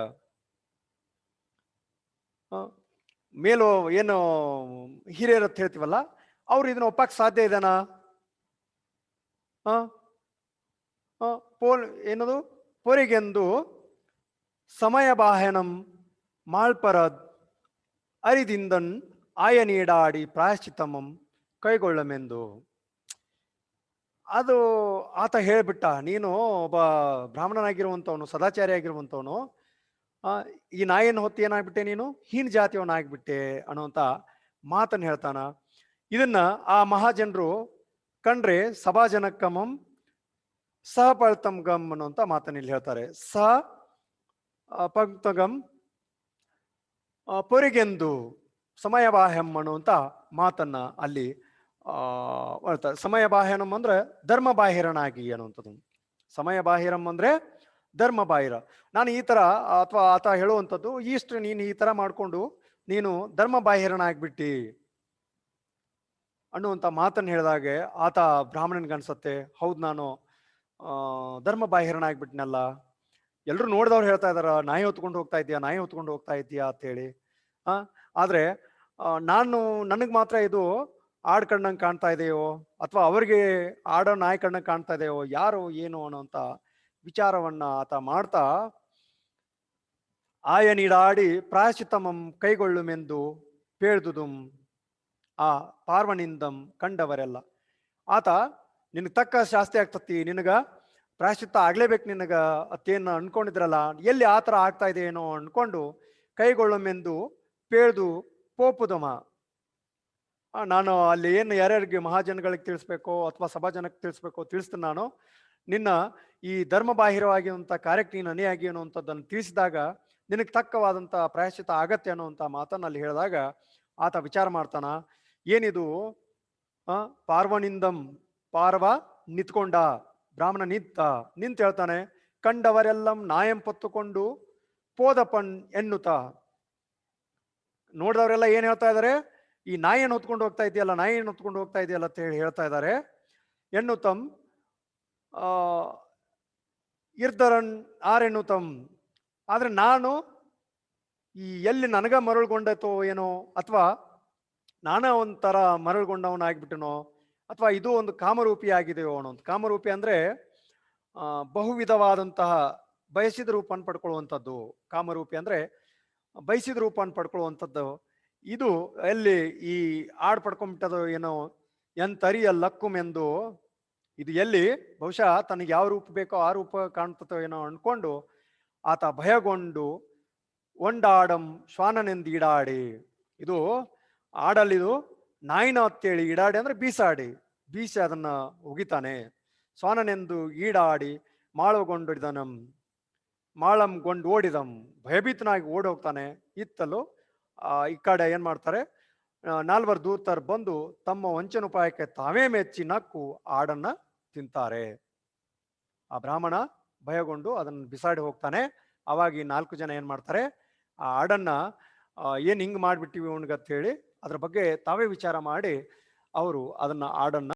[SPEAKER 1] ಮೇಲೋ ಏನು ಹಿರಿಯರತ್ ಹೇಳ್ತೀವಲ್ಲ, ಅವ್ರು ಇದನ್ನ ಒಪ್ಪಕ್ ಸಾಧ್ಯ ಇದನಾ? ಏನದು ಪೊರಿಗೆಂದು ಸಮಯ ಬಾಹ್ಯನಂ ಮಾಳ್ಪರದ್ ಅರಿದಿಂದನ್ ಆಯ ನೀಡಾಡಿ ಪ್ರಾಯಶ್ಚಿತ್ತಮಂ ಕೈಗೊಳ್ಳಮೆಂದು. ಅದು ಆತ ಹೇಳ್ಬಿಟ್ಟ, ನೀನು ಒಬ್ಬ ಬ್ರಾಹ್ಮಣನಾಗಿರುವಂಥವನು, ಸದಾಚಾರಿ ಆಗಿರುವಂಥವನು, ಈ ನಾಯಿಯನ್ನು ಹೊತ್ತು ಏನಾಗ್ಬಿಟ್ಟೆ, ನೀನು ಹೀನ ಜಾತಿಯವನಾಗ್ಬಿಟ್ಟೆ ಅನ್ನುವಂಥ ಮಾತನ್ನು ಹೇಳ್ತಾನ. ಇದನ್ನ ಆ ಮಹಾಜನರು ಕಂಡ್ರೆ ಸಭಾಜನಕಮಂ ಸಹಪಳ್ತಂಗಂ ಅನ್ನುವಂಥ ಮಾತನ್ನು ಇಲ್ಲಿ ಹೇಳ್ತಾರೆ. ಪಂಕ್ತಗಂ ಪೊರಿಗೆಂದು ಸಮಯಬಾಹ್ಯಂ ಅನ್ನುವಂಥ ಮಾತನ್ನ ಅಲ್ಲಿ ಸಮಯ ಬಾಹ್ಯನಂ ಅಂದ್ರೆ ಧರ್ಮ ಬಾಹಿರನಾಗಿ ಅನ್ನುವಂಥದ್ದು. ಸಮಯ ಬಾಹಿರಂ ಅಂದ್ರೆ ಧರ್ಮ ಬಾಹಿರ. ನಾನು ಈ ತರ, ಅಥವಾ ಆತ ಹೇಳುವಂಥದ್ದು, ನೀನು ಈ ತರ ಮಾಡ್ಕೊಂಡು ನೀನು ಧರ್ಮ ಬಾಹಿರನಾಗ್ಬಿಟ್ಟಿ ಅನ್ನುವಂಥ ಮಾತನ್ನು ಹೇಳಿದಾಗೆ ಆತ ಬ್ರಾಹ್ಮಣನ್ಗೆ ಅನ್ಸತ್ತೆ, ಹೌದು ನಾನು ಧರ್ಮ ಬಾಹಿರನಾಗ್ಬಿಟ್ನಲ್ಲ. ಎಲ್ರು ನೋಡಿದವ್ರು ಹೇಳ್ತಾ ಇದಾರ, ನಾಯಿ ಹೊತ್ಕೊಂಡು ಹೋಗ್ತಾ ಇದೀಯಾ ಅಂತ ಹೇಳಿ. ಆದ್ರೆ ನನಗ್ ಮಾತ್ರ ಇದು ಆಡ್ ಕಣ್ಣಂಗೆ ಕಾಣ್ತಾ ಇದೆಯೋ, ಅಥವಾ ಅವ್ರಿಗೆ ಆಡೋ ನಾಯಿ ಕಣ್ಣಂಗೆ ಕಾಣ್ತಾ ಇದೆಯೋ, ಯಾರು ಏನು ಅನ್ನೋಂಥ ವಿಚಾರವನ್ನ ಆತ ಮಾಡ್ತಾ ಆಯ ನೀಡಾಡಿ ಪ್ರಾಯಶ್ಚಿತ್ತಮಂ ಕೈಗೊಳ್ಳುಮೆಂದು ಪೇಳ್ದುದುಂ ಆ ಪಾರ್ವನಿಂದಂ ಕಂಡವರೆಲ್ಲ. ಆತ ನಿನಗೆ ತಕ್ಕ ಶಾಸ್ತಿ ಆಗ್ತತಿ, ನಿನಗ ಪ್ರಾಯಶ್ಚಿತ್ತ ಆಗ್ಲೇಬೇಕು, ನಿನಗ ಅತ್ತೇನು ಅನ್ಕೊಂಡಿದ್ರಲ್ಲ, ಎಲ್ಲಿ ಆ ಥರ ಆಗ್ತಾ ಇದೆ ಏನೋ ಅನ್ಕೊಂಡು ಕೈಗೊಳ್ಳುಮೆಂದು ಪೇಳ್ದು ಪೋಪುದಮ. ನಾನು ಅಲ್ಲಿ ಏನು ಯಾರ್ಯಾರಿಗೆ ಮಹಾಜನಗಳಿಗೆ ತಿಳಿಸ್ಬೇಕೋ ಅಥವಾ ಸಭಾಜನಕ್ಕೆ ತಿಳಿಸ್ಬೇಕೋ ತಿಳಿಸ್ತೀನಿ. ನಾನು ನಿನ್ನ ಈ ಧರ್ಮ ಬಾಹಿರವಾಗಿರುವಂಥ ಕಾರ್ಯಕ್ಕೆ ನೀನು ಅಣಿಯಾಗಿ ಅನ್ನುವಂಥದ್ದನ್ನು ತಿಳಿಸಿದಾಗ ನಿನಗೆ ತಕ್ಕವಾದಂಥ ಪ್ರಾಯಶ್ಚಿತ್ತ ಆಗತ್ತೆ ಅನ್ನುವಂಥ ಮಾತನ್ನು ಅಲ್ಲಿ ಹೇಳಿದಾಗ ಆತ ವಿಚಾರ ಮಾಡ್ತಾನ, ಏನಿದು ಪಾರ್ವನಿಂದಂ, ಪಾರ್ವ ನಿಂತ್ಕೊಂಡ, ಬ್ರಾಹ್ಮಣ ನಿಂತು ಹೇಳ್ತಾನೆ, ಕಂಡವರೆಲ್ಲಂ ನಾಯಂ ಪೊತ್ತುಕೊಂಡು ಪೋದಪನ್ ಎನ್ನುತ್ತ. ನೋಡಿದವರೆಲ್ಲ ಏನ್ ಹೇಳ್ತಾ ಇದಾರೆ, ಈ ನಾಯಿಯನ್ನು ಹೊತ್ಕೊಂಡು ಹೋಗ್ತಾ ಇದೆಯಲ್ಲ ಅಂತ ಹೇಳಿ ಹೇಳ್ತಾ ಇದ್ದಾರೆ. ಎನ್ನುತ್ತಂ ಇರ್ದರನ್ ಆರೆನ್ನುತ್ತಂ. ಆದ್ರೆ ನಾನು ಈ ಎಲ್ಲಿ ನನಗ ಮರಳುಗೊಂಡತೋ ಏನೋ, ಅಥವಾ ನಾನಾ ಒಂಥರ ಮರಳುಗೊಂಡವನಾಗ್ಬಿಟ್ಟನೋ, ಅಥವಾ ಇದು ಒಂದು ಕಾಮರೂಪಿ ಆಗಿದೆಯೋ ಅನ್ನೋ. ಕಾಮರೂಪಿ ಅಂದ್ರೆ ಬಹುವಿಧವಾದಂತಹ ಬಯಸಿದ ರೂಪವನ್ನು ಪಡ್ಕೊಳ್ಳುವಂಥದ್ದು. ಕಾಮರೂಪಿ ಅಂದ್ರೆ ಬಯಸಿದ ರೂಪವನ್ನು ಪಡ್ಕೊಳ್ಳುವಂಥದ್ದು. ಇದು ಎಲ್ಲಿ ಈ ಆಡ್ ಪಡ್ಕೊಂಬಿಟ್ಟದು ಏನೋ ಎಂತರಿಯ ಲಕ್ಕುಮೆಂದು, ಇದು ಎಲ್ಲಿ ಬಹುಶಃ ತನಗೆ ಯಾವ ರೂಪ ಬೇಕೋ ಆ ರೂಪ ಕಾಣ್ತತೋ ಏನೋ ಅನ್ಕೊಂಡು ಆತ ಭಯಗೊಂಡು ಒಂಡಾಡಂ ಶ್ವಾನನೆಂದು ಈಡಾಡಿ. ಇದು ಆಡಲಿದು ನಾಯಿನ ಅಂತೇಳಿ, ಈಡಾಡಿ ಅಂದ್ರೆ ಬೀಸಾಡಿ, ಬೀಸಿ ಅದನ್ನ ಉಗಿತಾನೆ. ಶ್ವಾನನೆಂದು ಈಡಾಡಿ ಮಾಳಗೊಂಡಿದನಂ ಮಾಳಂಗೊಂಡು ಓಡಿದಂ, ಭಯಭೀತನಾಗಿ ಓಡಿ ಹೋಗ್ತಾನೆ. ಇತ್ತಲು ಈ ಕಡೆ ಏನ್ ಮಾಡ್ತಾರೆ, ನಾಲ್ವರು ದೂತರು ಬಂದು ತಮ್ಮ ವಂಚನೋಪಾಯಕ್ಕೆ ತಾವೇ ಮೆಚ್ಚಿ ನಕ್ಕು ಆಡನ್ನ ತಿಂತಾರೆ. ಆ ಬ್ರಾಹ್ಮಣ ಭಯಗೊಂಡು ಅದನ್ನು ಬಿಸಾಡಿ ಹೋಗ್ತಾನೆ. ಅವಾಗ ಈ 4 ಜನ ಏನ್ ಮಾಡ್ತಾರೆ, ಆ ಆಡನ್ನ ಏನ್ ಹಿಂಗ್ ಮಾಡ್ಬಿಟ್ಟಿವಿ ಅವನಿಗಂತ ಹೇಳಿ ಅದ್ರ ಬಗ್ಗೆ ತಾವೇ ವಿಚಾರ ಮಾಡಿ ಅವರು ಅದನ್ನ ಆಡನ್ನ